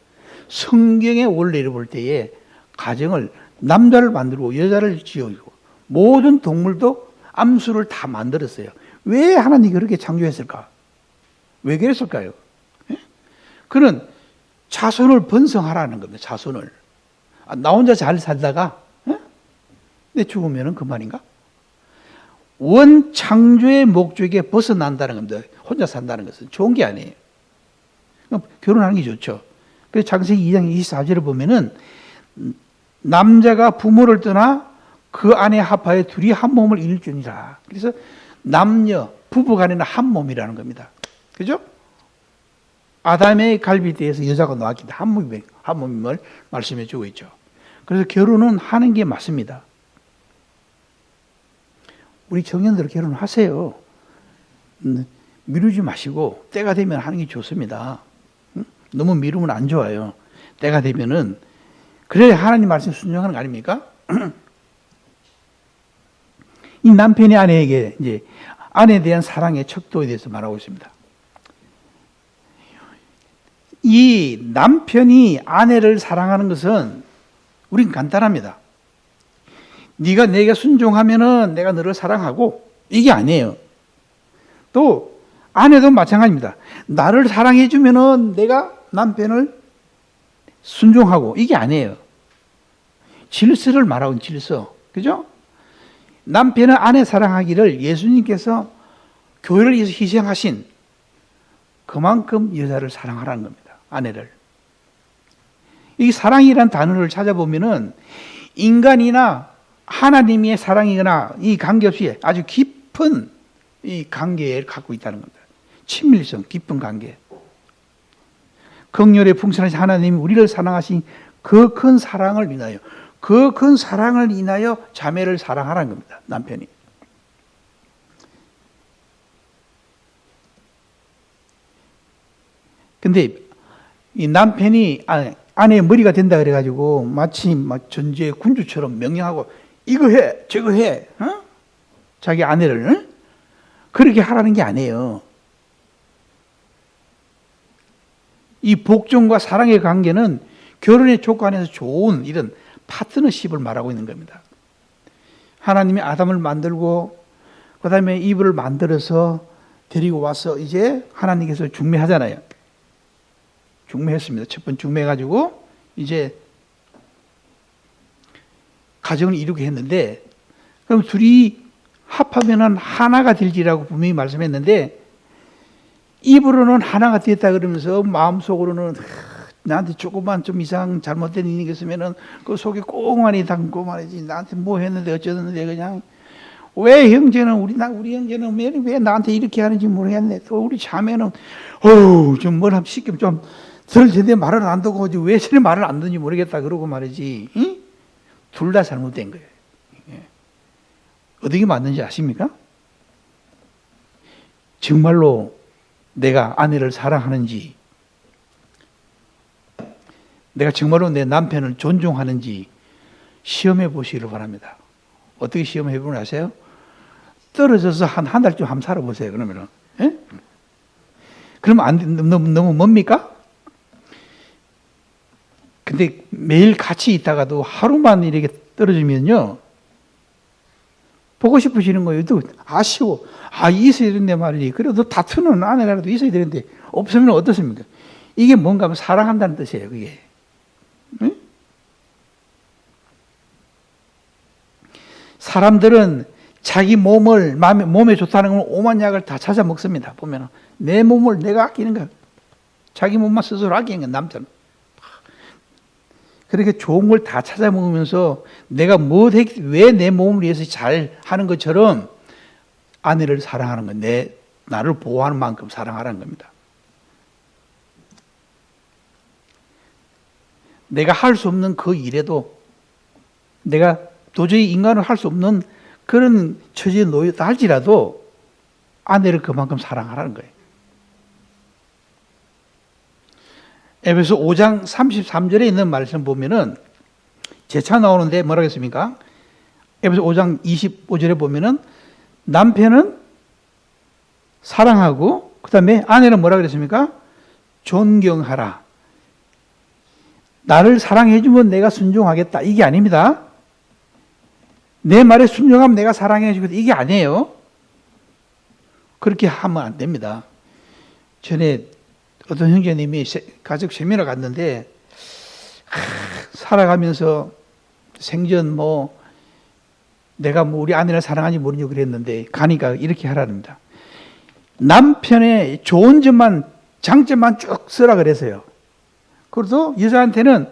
성경의 원리를 볼 때에 가정을 남자를 만들고 여자를 지어주고 모든 동물도 암수를 다 만들었어요. 왜 하나님이 그렇게 창조했을까? 왜 그랬을까요? 그는 자손을 번성하라는 겁니다. 자손을. 나 혼자 잘 살다가 내 죽으면 그만인가? 원 창조의 목적에 벗어난다는 겁니다. 혼자 산다는 것은 좋은 게 아니에요. 결혼하는 게 좋죠. 그래서 창세기 2장 24절을 보면은 남자가 부모를 떠나 그 안에 합하여 둘이 한 몸을 이룰지니라. 그래서 남녀 부부 간에는 한 몸이라는 겁니다. 그죠? 아담의 갈비뼈에서 여자가 나왔기 때문에 한 몸임을 말씀해 주고 있죠. 그래서 결혼은 하는 게 맞습니다. 우리 청년들 결혼하세요. 미루지 마시고 때가 되면 하는 게 좋습니다. 너무 미루면 안 좋아요. 때가 되면은 그래야 하나님 말씀 순종하는 거 아닙니까? 이 남편이 아내에게 이제 아내에 대한 사랑의 척도에 대해서 말하고 있습니다. 이 남편이 아내를 사랑하는 것은 우린 간단합니다. 네가 내게 순종하면은 내가 너를 사랑하고, 이게 아니에요. 또 아내도 마찬가지입니다. 나를 사랑해 주면은 내가 남편을 순종하고, 이게 아니에요. 질서를 말하고 질서. 그죠? 남편은 아내 사랑하기를 예수님께서 교회를 위해서 희생하신 그만큼 여자를 사랑하라는 겁니다. 아내를. 이 사랑이라는 단어를 찾아보면은 인간이나 하나님의 사랑이거나 이 관계없이 아주 깊은 이 관계를 갖고 있다는 겁니다. 친밀성, 깊은 관계. 긍휼의 풍성하신 하나님이 우리를 사랑하신 그 큰 사랑을 인하여, 그 큰 사랑을 인하여 자매를 사랑하라는 겁니다. 남편이. 근데 이 남편이 아내의 머리가 된다 그래가지고 마치 막 전쟁의 군주처럼 명령하고 이거 해, 저거 해, 자기 아내를 그렇게 하라는 게 아니에요. 이 복종과 사랑의 관계는 결혼의 조건에서 좋은 이런 파트너십을 말하고 있는 겁니다. 하나님이 아담을 만들고 그 다음에 이브를 만들어서 데리고 와서 이제 하나님께서 중매하잖아요. 중매했습니다. 첫 번 중매해가지고 이제 가정을 이루게 했는데, 그럼 둘이 합하면은 하나가 될지라고 분명히 말씀했는데, 입으로는 하나가 됐다 그러면서 마음속으로는 나한테 조금만 좀 이상 잘못된 일이 있으면은 그 속에 꽁하니 담고 말이지, 나한테 뭐 했는데 어쩌는데 그냥 왜 형제는 우리 형제는 왜 나한테 이렇게 하는지 모르겠네. 또 우리 자매는 좀 뭘 하면 시키면 좀 덜 제대로 말을 안 듣고 왜 저래 말을 안 듣는지 모르겠다 그러고 말이지. 응? 둘 다 잘못된 거예요. 어떻게 맞는지 아십니까? 정말로 내가 아내를 사랑하는지, 내가 정말로 내 남편을 존중하는지 시험해 보시기를 바랍니다. 어떻게 시험해 보면 아세요? 떨어져서 한 달쯤 한번 살아보세요. 그러면은. 예? 그러면 안 돼. 너무 뭡니까? 근데 매일 같이 있다가도 하루만 이렇게 떨어지면요, 보고 싶으시는 거예요. 또 아쉬워. 있어야 되는데 말이지. 그래도 다투는 아내라도 있어야 되는데 없으면 어떻습니까? 이게 뭔가 하면 사랑한다는 뜻이에요, 그게. 응? 사람들은 자기 몸에 좋다는 걸 오만 약을 다 찾아 먹습니다. 보면 내 몸을 내가 아끼는 거야. 자기 몸만 스스로 아끼는 거야, 남자는. 그렇게 좋은 걸 다 찾아 먹으면서 내가 왜 내 몸을 위해서 잘 하는 것처럼 아내를 사랑하는 건 나를 보호하는 만큼 사랑하라는 겁니다. 내가 할 수 없는 그 일에도 내가 도저히 인간을 할 수 없는 그런 처지에 놓였다 할지라도 아내를 그만큼 사랑하라는 거예요. 에베소 5장 33절에 있는 말씀 보면은 재차 나오는데 뭐라고 했습니까? 에베소 5장 25절에 보면은 남편은 사랑하고 그 다음에 아내는 뭐라고 그랬습니까? 존경하라. 나를 사랑해 주면 내가 순종하겠다. 이게 아닙니다. 내 말에 순종하면 내가 사랑해 주겠다. 이게 아니에요. 그렇게 하면 안 됩니다. 전에 어떤 형제님이 가족 세미나 갔는데 살아가면서 생전 내가 우리 아내를 사랑하는지 모르냐고 그랬는데 가니까 이렇게 하라랍니다. 남편의 좋은 점만 장점만 쭉 써라 그랬어요. 그래서 여자한테는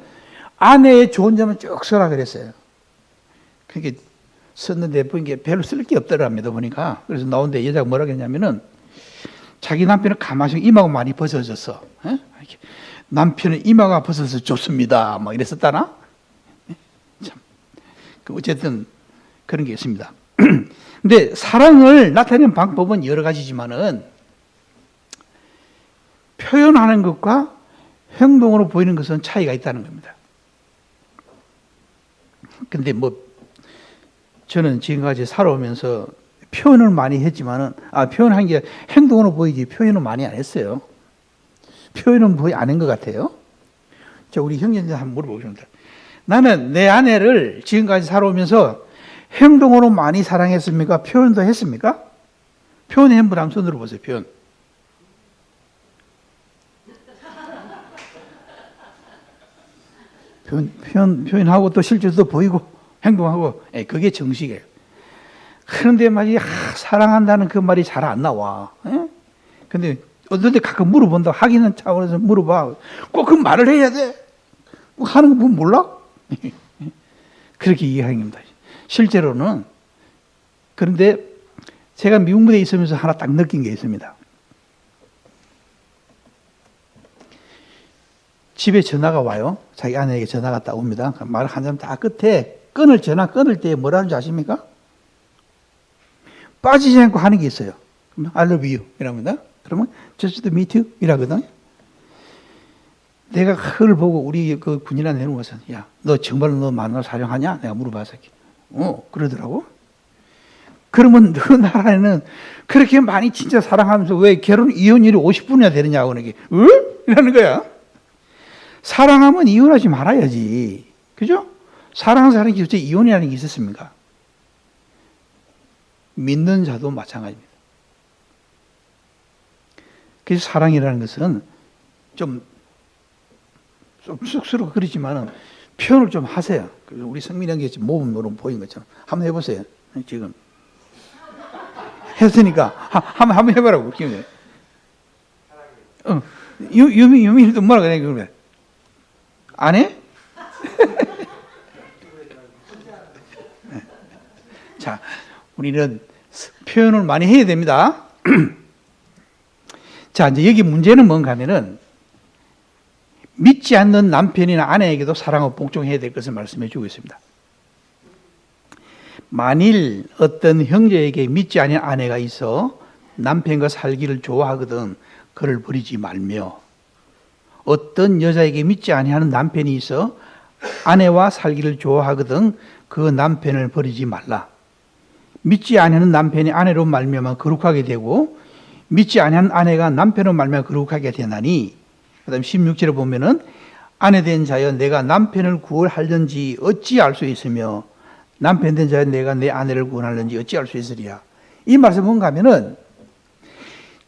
아내의 좋은 점만 쭉 써라 그랬어요. 그게 썼는데 보니까 별로 쓸 게 없더랍니다 보니까. 그래서 나오는데 여자가 뭐라고 했냐면은 자기 남편은 가만히 이마가 많이 벗어졌어. 남편은 이마가 벗어서 좋습니다. 막 이랬었다나? 참. 어쨌든 그런 게 있습니다. 근데 사랑을 나타내는 방법은 여러 가지지만은 표현하는 것과 행동으로 보이는 것은 차이가 있다는 겁니다. 근데 저는 지금까지 살아오면서 표현을 많이 했지만은, 표현한 게 행동으로 보이지, 표현은 많이 안 했어요. 표현은 거의 안 한 것 같아요. 자, 우리 형제한테 한번 물어보겠습니다. 나는 내 아내를 지금까지 살아오면서 행동으로 많이 사랑했습니까? 표현도 했습니까? 표현의 행보를 한번 손들어 보세요, 표현. 표현하고 또 실제로도 보이고 행동하고, 그게 정식이에요. 그런데 말이 사랑한다는 그 말이 잘 안 나와. 근데 어떤 데 가끔 물어본다. 하기는 차원에서 물어봐. 꼭 그 말을 해야 돼. 하는 거 보면 몰라? 그렇게 이해하는 겁니다. 실제로는. 그런데 제가 미국 무대에 있으면서 하나 딱 느낀 게 있습니다. 집에 전화가 와요. 자기 아내에게 전화가 딱 옵니다. 말 한 잔 다 끝에 전화 끊을 때 뭐라는 줄 아십니까? 빠지지 않고 하는 게 있어요. I love you 이랍니다. 그러면 just me too 이라거든. 내가 그걸 보고 우리 그 군인한테 내놓고서 야, 너 정말 너 만나서 사랑하냐? 내가 물어봤어. 그러더라고. 그러면 너 나라에는 그렇게 많이 진짜 사랑하면서 왜 이혼율이 50분이나 되느냐고 그러게. 이러는 거야. 사랑하면 이혼하지 말아야지. 그죠? 사랑하는 사람이 도대체 이혼이라는 게 있었습니까? 믿는 자도 마찬가지입니다. 그래서 사랑이라는 것은 좀 쑥스럽고 그렇지만은 표현을 좀 하세요. 우리 성민이 형이 모범으로 보인 것처럼 한번 해보세요. 지금 했으니까 한번 해보라고. 유민이도 뭐라 그래? 그러면 안 해? 자, 우리는 표현을 많이 해야 됩니다. 자, 이제 여기 문제는 뭔가 하면은 믿지 않는 남편이나 아내에게도 사랑을 복종해야 될 것을 말씀해 주고 있습니다. 만일 어떤 형제에게 믿지 않는 아내가 있어 남편과 살기를 좋아하거든 그를 버리지 말며, 어떤 여자에게 믿지 아니하는 남편이 있어 아내와 살기를 좋아하거든 그 남편을 버리지 말라. 믿지 아니하는 남편이 아내로 말미암아 거룩하게 되고 믿지 아니한 아내가 남편을 말미암아 거룩하게 되나니, 그다음 16절에 보면은 아내 된 자여 내가 남편을 구원하려는지 어찌 알 수 있으며 남편 된 자여 내가 내 아내를 구원하려는지 어찌 알 수 있으리야. 이 말씀 뭔가 하면은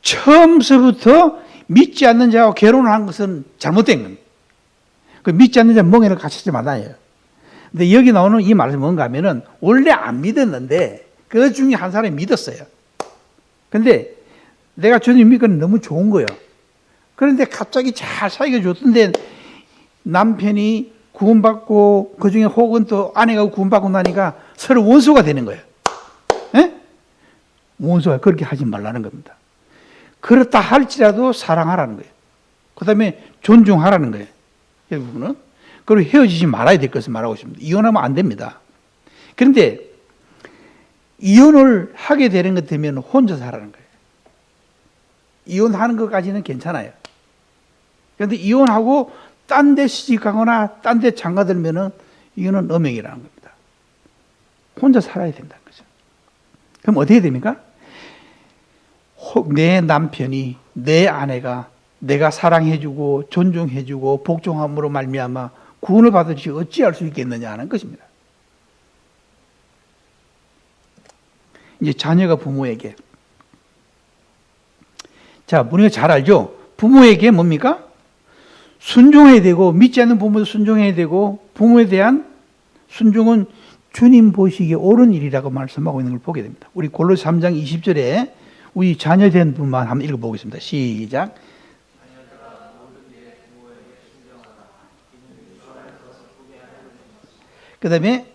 처음서부터 믿지 않는 자와 결혼을 한 것은 잘못된 겁니다. 그 믿지 않는 자 멍에를 갇히지 말아요. 근데 여기 나오는 이 말씀은 뭔가 하면은 원래 안 믿었는데 그 중에 한 사람이 믿었어요. 근데 내가 주님 믿기는 너무 좋은 거예요. 그런데 갑자기 잘 사이가 좋던데 남편이 구원받고 그 중에 혹은 또 아내가 구원받고 나니까 서로 원수가 되는 거예요. 에? 원수가 그렇게 하지 말라는 겁니다. 그렇다 할지라도 사랑하라는 거예요. 그 다음에 존중하라는 거예요. 여러분은. 그리고 헤어지지 말아야 될 것을 말하고 있습니다. 이혼하면 안 됩니다. 그런데 이혼을 하게 되는 것 되면 혼자 살라는 거예요. 이혼하는 것까지는 괜찮아요. 그런데 이혼하고 딴 데 시집가거나 딴 데 장가들면은 이거는 음행이라는 겁니다. 혼자 살아야 된다는 거죠. 그럼 어떻게 됩니까? 내 남편이, 내 아내가 내가 사랑해주고 존중해주고 복종함으로 말미암아 구원을 받을지 어찌할 수 있겠느냐 하는 것입니다. 이제 자녀가 부모에게, 자, 우리가 잘 알죠? 부모에게 뭡니까? 순종해야 되고, 믿지 않는 부모도 순종해야 되고, 부모에 대한 순종은 주님 보시기에 옳은 일이라고 말씀하고 있는 걸 보게 됩니다. 우리 골로새 3장 20절에 우리 자녀된 분만 한번 읽어보겠습니다. 시작. 그 다음에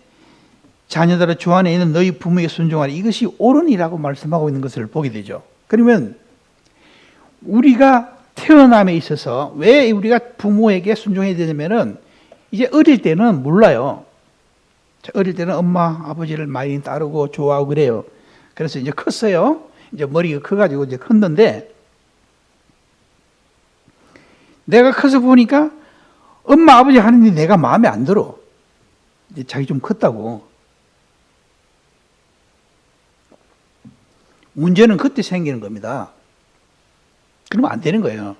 자녀들아 주 안에 있는 너희 부모에게 순종하라. 이것이 옳은 일이라고 말씀하고 있는 것을 보게 되죠. 그러면 우리가 태어남에 있어서 왜 우리가 부모에게 순종해야 되냐면은 이제 어릴 때는 몰라요. 어릴 때는 엄마, 아버지를 많이 따르고 좋아하고 그래요. 그래서 이제 컸어요. 이제 머리가 커가지고 이제 컸는데 내가 커서 보니까 엄마, 아버지 하는 일이 내가 마음에 안 들어. 이제 자기 좀 컸다고. 문제는 그때 생기는 겁니다. 그러면 안 되는 거예요.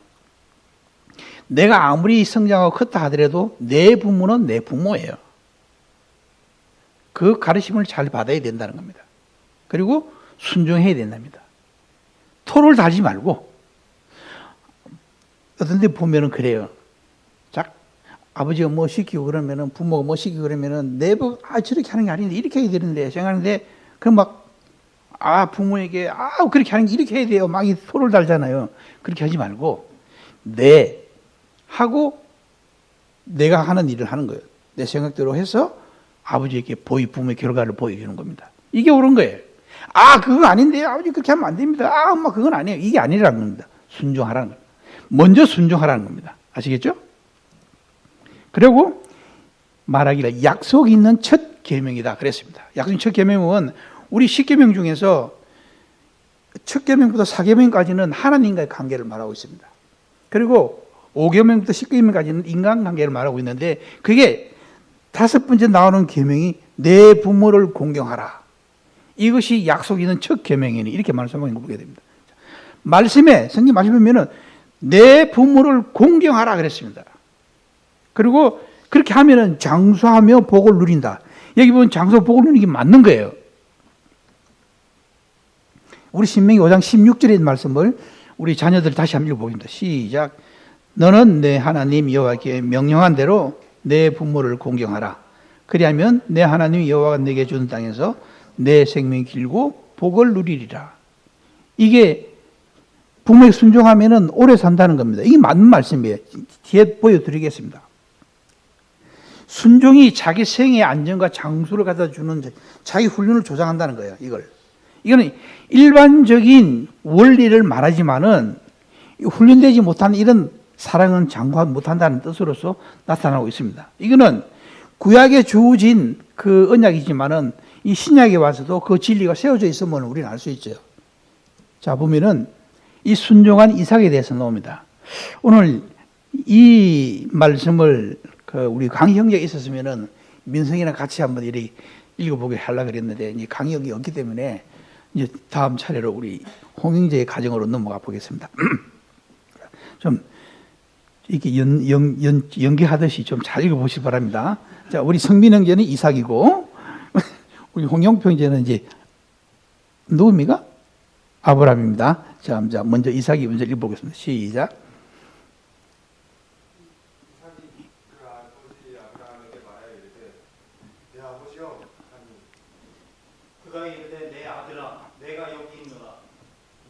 내가 아무리 성장하고 컸다 하더라도 내 부모는 내 부모예요. 그 가르침을 잘 받아야 된다는 겁니다. 그리고 순종해야 된답니다. 토를 달지 말고. 어떤 데 보면은 그래요. 자, 아버지가 뭐 시키고 그러면은 부모가 뭐 시키고 그러면은 저렇게 하는 게 아닌데 이렇게 해야 되는데 생각하는데 그럼 막 부모에게 그렇게 하는 게 이렇게 해야 돼요. 막 토를 달잖아요. 그렇게 하지 말고 하고 내가 하는 일을 하는 거예요. 내 생각대로 해서 아버지에게 부모의 결과를 보여주는 겁니다. 이게 옳은 거예요. 그거 아닌데요. 아버지 그렇게 하면 안 됩니다. 엄마 그건 아니에요. 이게 아니라는 겁니다. 순종하라는 거예요. 먼저 순종하라는 겁니다. 아시겠죠? 그리고 말하기를 약속이 있는 첫 계명이다 그랬습니다. 약속이 첫 계명은 우리 10계명 중에서 첫 계명부터 4계명까지는 하나님과의 관계를 말하고 있습니다. 그리고 5계명부터 10계명까지는 인간관계를 말하고 있는데 그게 5번째 나오는 계명이 내 부모를 공경하라. 이것이 약속이 있는 첫 계명이니 이렇게 말씀하는 거 보게 됩니다. 말씀에 성경 말씀에 보면은 내 부모를 공경하라 그랬습니다. 그리고 그렇게 하면은 장수하며 복을 누린다. 여기 보면 장수 복을 누리는 게 맞는 거예요. 우리 신명기 5장 16절에 있는 말씀을 우리 자녀들 다시 한번 읽어보겠습니다. 시작. 너는 내 하나님 여호와께 명령한 대로 내 부모를 공경하라. 그리하면 내 하나님 여호와가 내게 주는 땅에서 내 생명이 길고 복을 누리리라. 이게 부모에 순종하면은 오래 산다는 겁니다. 이게 맞는 말씀이에요. 뒤에 보여드리겠습니다. 순종이 자기 생의 안정과 장수를 갖다 주는 자기 훈련을 조장한다는 거예요. 이거는 일반적인 원리를 말하지만은 훈련되지 못한 이런 사랑은 장구하지 못한다는 뜻으로서 나타나고 있습니다. 이거는 구약에 주어진 그 언약이지만은 이 신약에 와서도 그 진리가 세워져 있으면 우리는 알 수 있죠. 자, 보면은 이 순종한 이삭에 대해서 나옵니다. 오늘 이 말씀을 우리 강희 형제가 있었으면은 민성이랑 같이 한번 이렇게 읽어보게 하려고 그랬는데 강희 형이 없기 때문에 이제 다음 차례로 우리 홍영재의 가정으로 넘어가 보겠습니다. 좀 이렇게 연기하듯이 좀 잘 읽어보시기 바랍니다. 자, 우리 성민 형제는 이삭이고, 우리 홍영표 형제는 이제 누굽니까? 아브라함입니다. 자, 먼저 이삭이 먼저 읽어보겠습니다. 시작. 그가 이르되 내 아들아 내가 여기 있노라.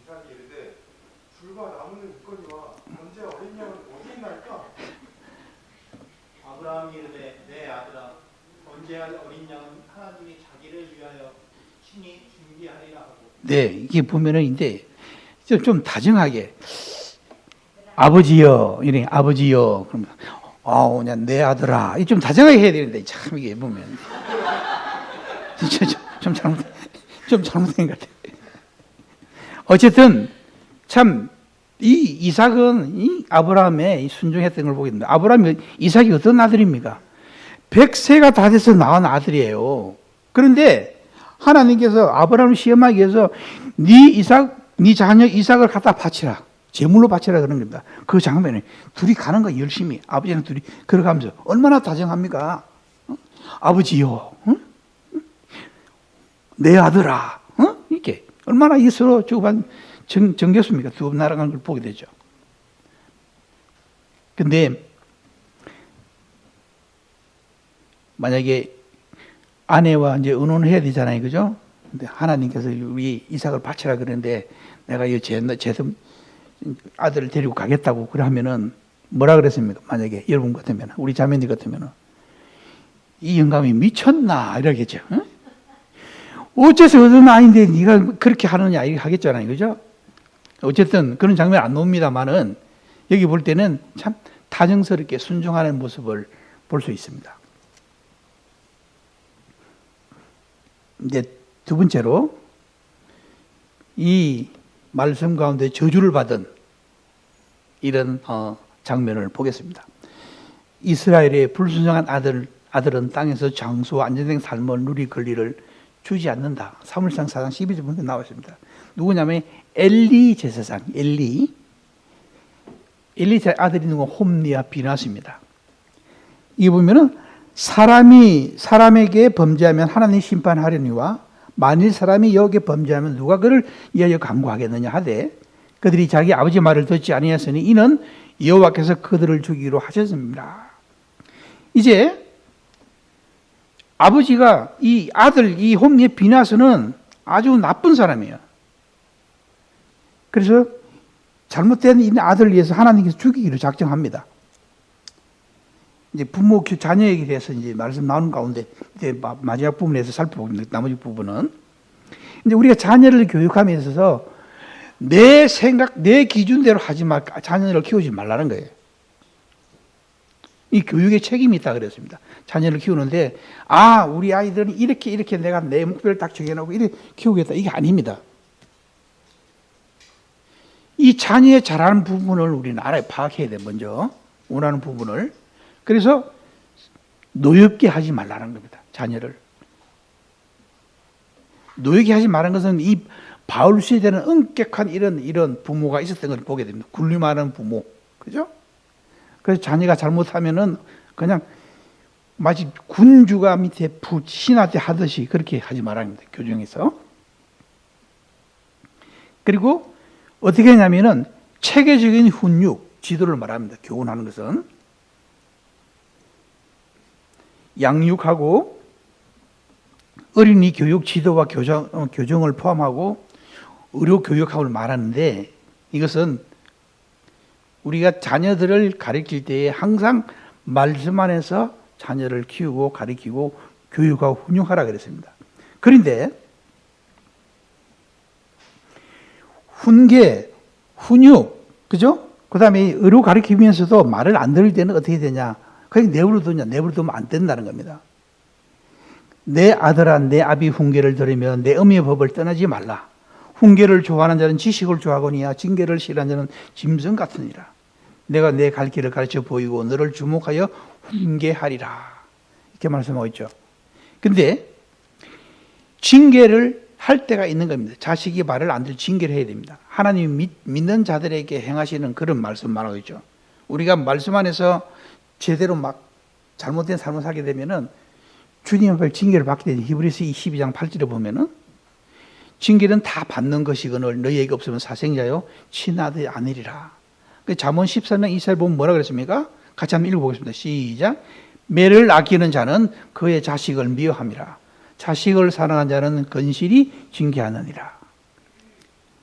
이삭이 이르되 줄과 나무는 있거니와 언제 어린 양은 어디 있나이까? 아브라함이 이르되 내 아들아 언제할 어린 양은 하나님이 자기를 위하여 친히 준비하리라 하고. 네, 이게 보면은 이제 좀 다정하게 아버지여 이래 아버지여 그러면 그냥 내 아들아 이 좀 다정하게 해야 되는데 참 이게 보면 좀 잘못된 것 같아요. 어쨌든 참 이 이삭은 이 아브라함의 순종했던 걸 보게 됩니다. 아브라함이 이삭이 어떤 아들입니까? 100세가 다 돼서 낳은 아들이에요. 그런데 하나님께서 아브라함을 시험하기 위해서 네 자녀 이삭을 갖다 바치라. 제물로 바치라 그런 겁니다. 그 장면에 둘이 가는 거 열심히 아버지는 둘이 걸어가면서 얼마나 다정합니까? 아버지요, 내 아들아, 이렇게 얼마나 서로 주고받은 정겹습니까? 두 번 날아가는 걸 보게 되죠. 근데 만약에 아내와 이제 의논을 해야 되잖아요, 그죠? 근데 하나님께서 우리 이삭을 바치라 그러는데 내가 이 제 아들을 데리고 가겠다고 그러면은 뭐라 그랬습니까? 만약에 여러분 같으면 우리 자매님 같으면은 이 영감이 미쳤나 이러겠죠. 응? 어째서 얻은 아이인데 네가 그렇게 하느냐 이렇게 하겠잖아요, 그죠? 어쨌든 그런 장면 안 나옵니다만은 여기 볼 때는 참 다정스럽게 순종하는 모습을 볼 수 있습니다. 이제 두 번째로 이 말씀 가운데 저주를 받은 이런 장면을 보겠습니다. 이스라엘의 불순종한 아들은 땅에서 장수와 안전된 삶을 누릴 권리를 주지 않는다. 사무엘상 4장 12절 보면 나와 있습니다. 누구냐면 엘리 제사장, 엘리 아들이 누구 홈리와 비나스입니다. 이게 보면은 사람에게 범죄하면 하나님 심판하려니와 만일 사람이 여기에 범죄하면 누가 그를 위하여 강구하겠느냐 하되 그들이 자기 아버지 말을 듣지 아니하였으니 이는 여호와께서 그들을 죽이기로 하셨습니다. 이제 아버지가 이 아들 이 홈리의 비나스는 아주 나쁜 사람이에요. 그래서 잘못된 이 아들을 위해서 하나님께서 죽이기로 작정합니다. 이제 부모 자녀에게 대해서 이제 말씀 나오는 가운데 이제 마지막 부분에서 살펴보겠습니다. 나머지 부분은 이제 우리가 자녀를 교육함에 있어서 내 생각, 내 기준대로 하지 말, 자녀를 키우지 말라는 거예요. 이 교육에 책임이 있다 그랬습니다. 자녀를 키우는데 우리 아이들은 이렇게 내가 내 목표를 딱 정해놓고 이렇게 키우겠다 이게 아닙니다. 이 자녀의 잘하는 부분을 우리는 알아야 파악해야 돼. 먼저 원하는 부분을. 그래서 노엽게 하지 말라는 겁니다. 자녀를 노엽게 하지 말라는 것은 이 바울 시대는 엄격한 이런 부모가 있었던 걸 보게 됩니다. 군림하는 부모, 그죠? 그래서 자녀가 잘못하면은 그냥 마치 군주가 밑에 신하한테 하듯이 그렇게 하지 말라는 겁니다. 교정에서. 그리고 어떻게 하냐면은 체계적인 훈육, 지도를 말합니다. 교훈하는 것은 양육하고 어린이 교육 지도와 교정을 포함하고 의료 교육학을 말하는데 이것은 우리가 자녀들을 가르칠 때에 항상 말씀 안에서 자녀를 키우고 가르치고 교육하고 훈육하라 그랬습니다. 그런데 훈계, 훈육, 그죠? 그 다음에 의료 가르치면서도 말을 안 들을 때는 어떻게 되냐? 그냥 내버려두면 안 된다는 겁니다. 내 아들아, 내 아비 훈계를 들으면 내 어미의 법을 떠나지 말라. 훈계를 좋아하는 자는 지식을 좋아하거니와 징계를 싫어하는 자는 짐승 같으니라. 내가 내 갈 길을 가르쳐 보이고 너를 주목하여 훈계하리라. 이렇게 말씀하고 있죠. 근데 징계를 할 때가 있는 겁니다. 자식이 말을 안 들을 징계를 해야 됩니다. 하나님이 믿는 자들에게 행하시는 그런 말씀 말하고 있죠. 우리가 말씀 안에서 제대로 막 잘못된 삶을 살게 되면은 주님 앞에 징계를 받게 되는 히브리서 12장 8절에 보면은 징계는 다 받는 것이거늘 너희에게 없으면 사생자요 친아들이 아니리라. 잠언 14장 2절 보면 뭐라 그랬습니까? 같이 한번 읽어보겠습니다. 시작. 매를 아끼는 자는 그의 자식을 미워함이라. 자식을 사랑하는 자는 건실히 징계하느니라.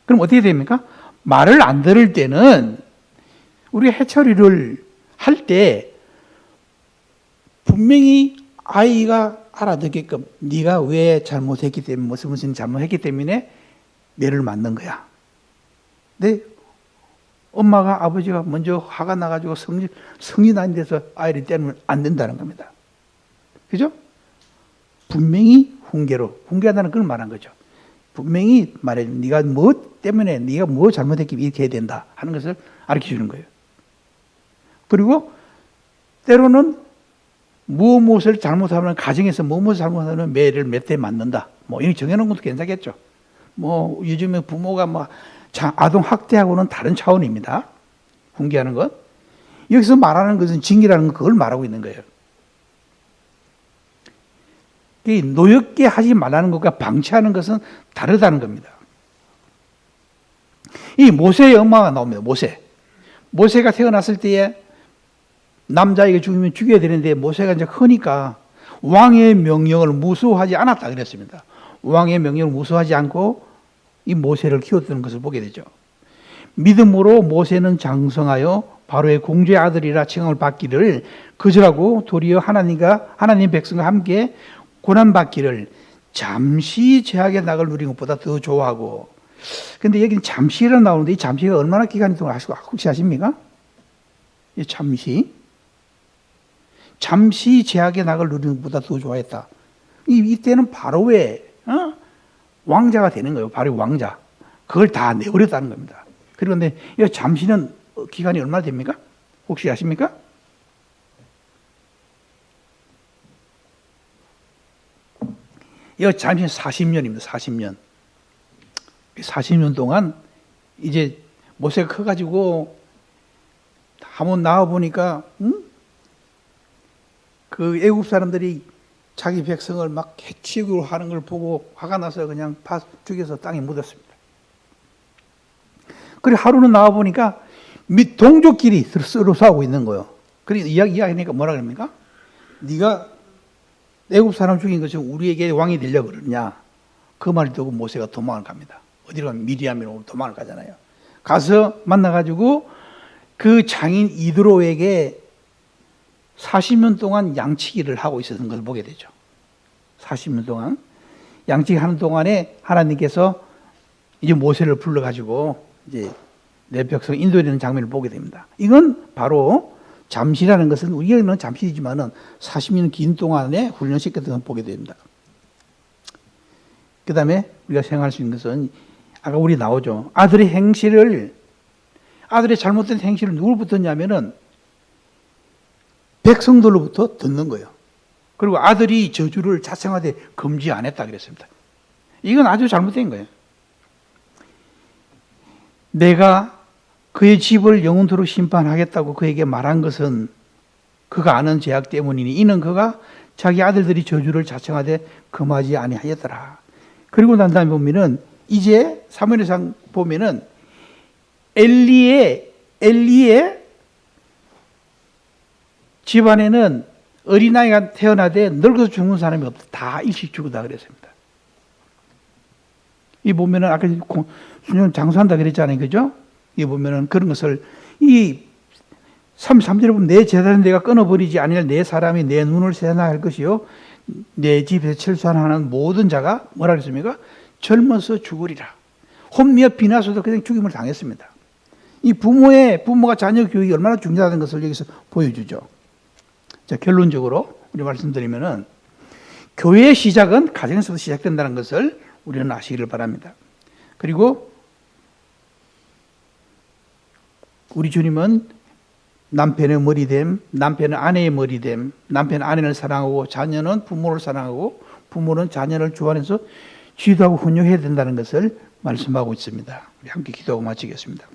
그럼 어떻게 됩니까? 말을 안 들을 때는 우리가 해처리를 할 때 분명히 아이가 알아듣게끔 네가 왜 잘못했기 때문에 무슨 잘못했기 때문에 매를 맞는 거야. 근데 엄마가 아버지가 먼저 화가 나가지고 성이 난 데서 아이를 때리면 안 된다는 겁니다. 그죠? 분명히 훈계한다는 걸 말한 거죠. 분명히 말해 네가 뭐 때문에 네가 뭐 잘못했기 이렇게 해야 된다 하는 것을 가르쳐 주는 거예요. 그리고 때로는 무엇을 잘못하면 가정에서 무엇을 잘못하면 매를 몇 대 맞는다. 뭐 이렇게 정해놓은 것도 괜찮겠죠. 뭐 요즘에 부모가 뭐 아동 학대하고는 다른 차원입니다. 훈계하는 것. 여기서 말하는 것은 징계라는 건 그걸 말하고 있는 거예요. 노엽게 하지 말라는 것과 방치하는 것은 다르다는 겁니다. 이 모세의 엄마가 나옵니다. 모세가 태어났을 때에 남자에게 죽이면 죽여야 되는데 모세가 이제 크니까 왕의 명령을 무수하지 않았다 그랬습니다. 왕의 명령을 무수하지 않고 이 모세를 키웠던 것을 보게 되죠. 믿음으로 모세는 장성하여 바로의 공주의 아들이라 칭함을 받기를 거절하고 도리어 하나님 백성과 함께 고난받기를 잠시 제약의 낙을 누린 것보다 더 좋아하고. 근데 여기는 잠시라 나오는데 이 잠시가 얼마나 기간이 동안 혹시 아십니까? 이 잠시 제약의 낙을 누리는 것보다 더 좋아했다. 이때는 바로의 왕자가 되는 거예요. 바로 왕자. 그걸 다 내버렸다는 겁니다. 그런데 이 잠시는 기간이 얼마나 됩니까? 혹시 아십니까? 이 잠시는 40년입니다. 40년. 40년 동안 이제 모세가 커가지고 한번 나와보니까 그 애국 사람들이 자기 백성을 막 해치고 하는 걸 보고 화가 나서 그냥 죽여서 땅에 묻었습니다. 그리고 하루는 나와보니까 동족끼리 서로 싸우고 있는 거예요. 그래서 이야기하니까 뭐라 그럽니까? 네가 애국 사람 죽인 것이 우리에게 왕이 되려고 그러냐. 그 말을 듣고 모세가 도망을 갑니다. 어디로 가면 미디안으로 도망을 가잖아요. 가서 만나가지고 그 장인 이드로에게 40년 동안 양치기를 하고 있었던 것을 보게 되죠. 40년 동안. 양치기 하는 동안에 하나님께서 이제 모세를 불러가지고 이제 내 백성 인도되는 장면을 보게 됩니다. 이건 바로 잠시라는 것은 우리에게는 잠시이지만은 40년 긴 동안에 훈련시켰던 것을 보게 됩니다. 그 다음에 우리가 생각할 수 있는 것은 아까 우리 나오죠. 아들의 잘못된 행실을 누구로부터 듣냐면은 백성들로부터 듣는 거예요. 그리고 아들이 저주를 자청하되 금지 안 했다 그랬습니다. 이건 아주 잘못된 거예요. 내가 그의 집을 영원토록 심판하겠다고 그에게 말한 것은 그가 아는 죄악 때문이니 이는 그가 자기 아들들이 저주를 자청하되 금하지 아니하였더라. 그리고 난 다음에 보면은 이제 사무엘상 보면은 엘리의 집안에는 어린아이가 태어나되 늙어서 죽는 사람이 없다. 다 일찍 죽었다 그랬습니다. 이 보면은 아까 수년 장수한다 그랬잖아요. 그죠? 이 보면은 그런 것을 이 33절에 보면 내 재산은 내가 끊어버리지 아니할 내 사람이 내 눈을 세나 할 것이요. 내 집에서 철수하는 모든 자가 뭐라 그랬습니까? 젊어서 죽으리라. 혼미어 비나서도 그냥 죽임을 당했습니다. 이 부모가 자녀 교육이 얼마나 중요하다는 것을 여기서 보여주죠. 자, 결론적으로 우리 말씀드리면은 교회의 시작은 가정에서부터 시작된다는 것을 우리는 아시기를 바랍니다. 그리고 우리 주님은 남편의 머리됨, 남편은 아내의 머리됨, 남편은 아내를 사랑하고 자녀는 부모를 사랑하고 부모는 자녀를 좋아해서 지도하고 훈육해야 된다는 것을 말씀하고 있습니다. 우리 함께 기도하고 마치겠습니다.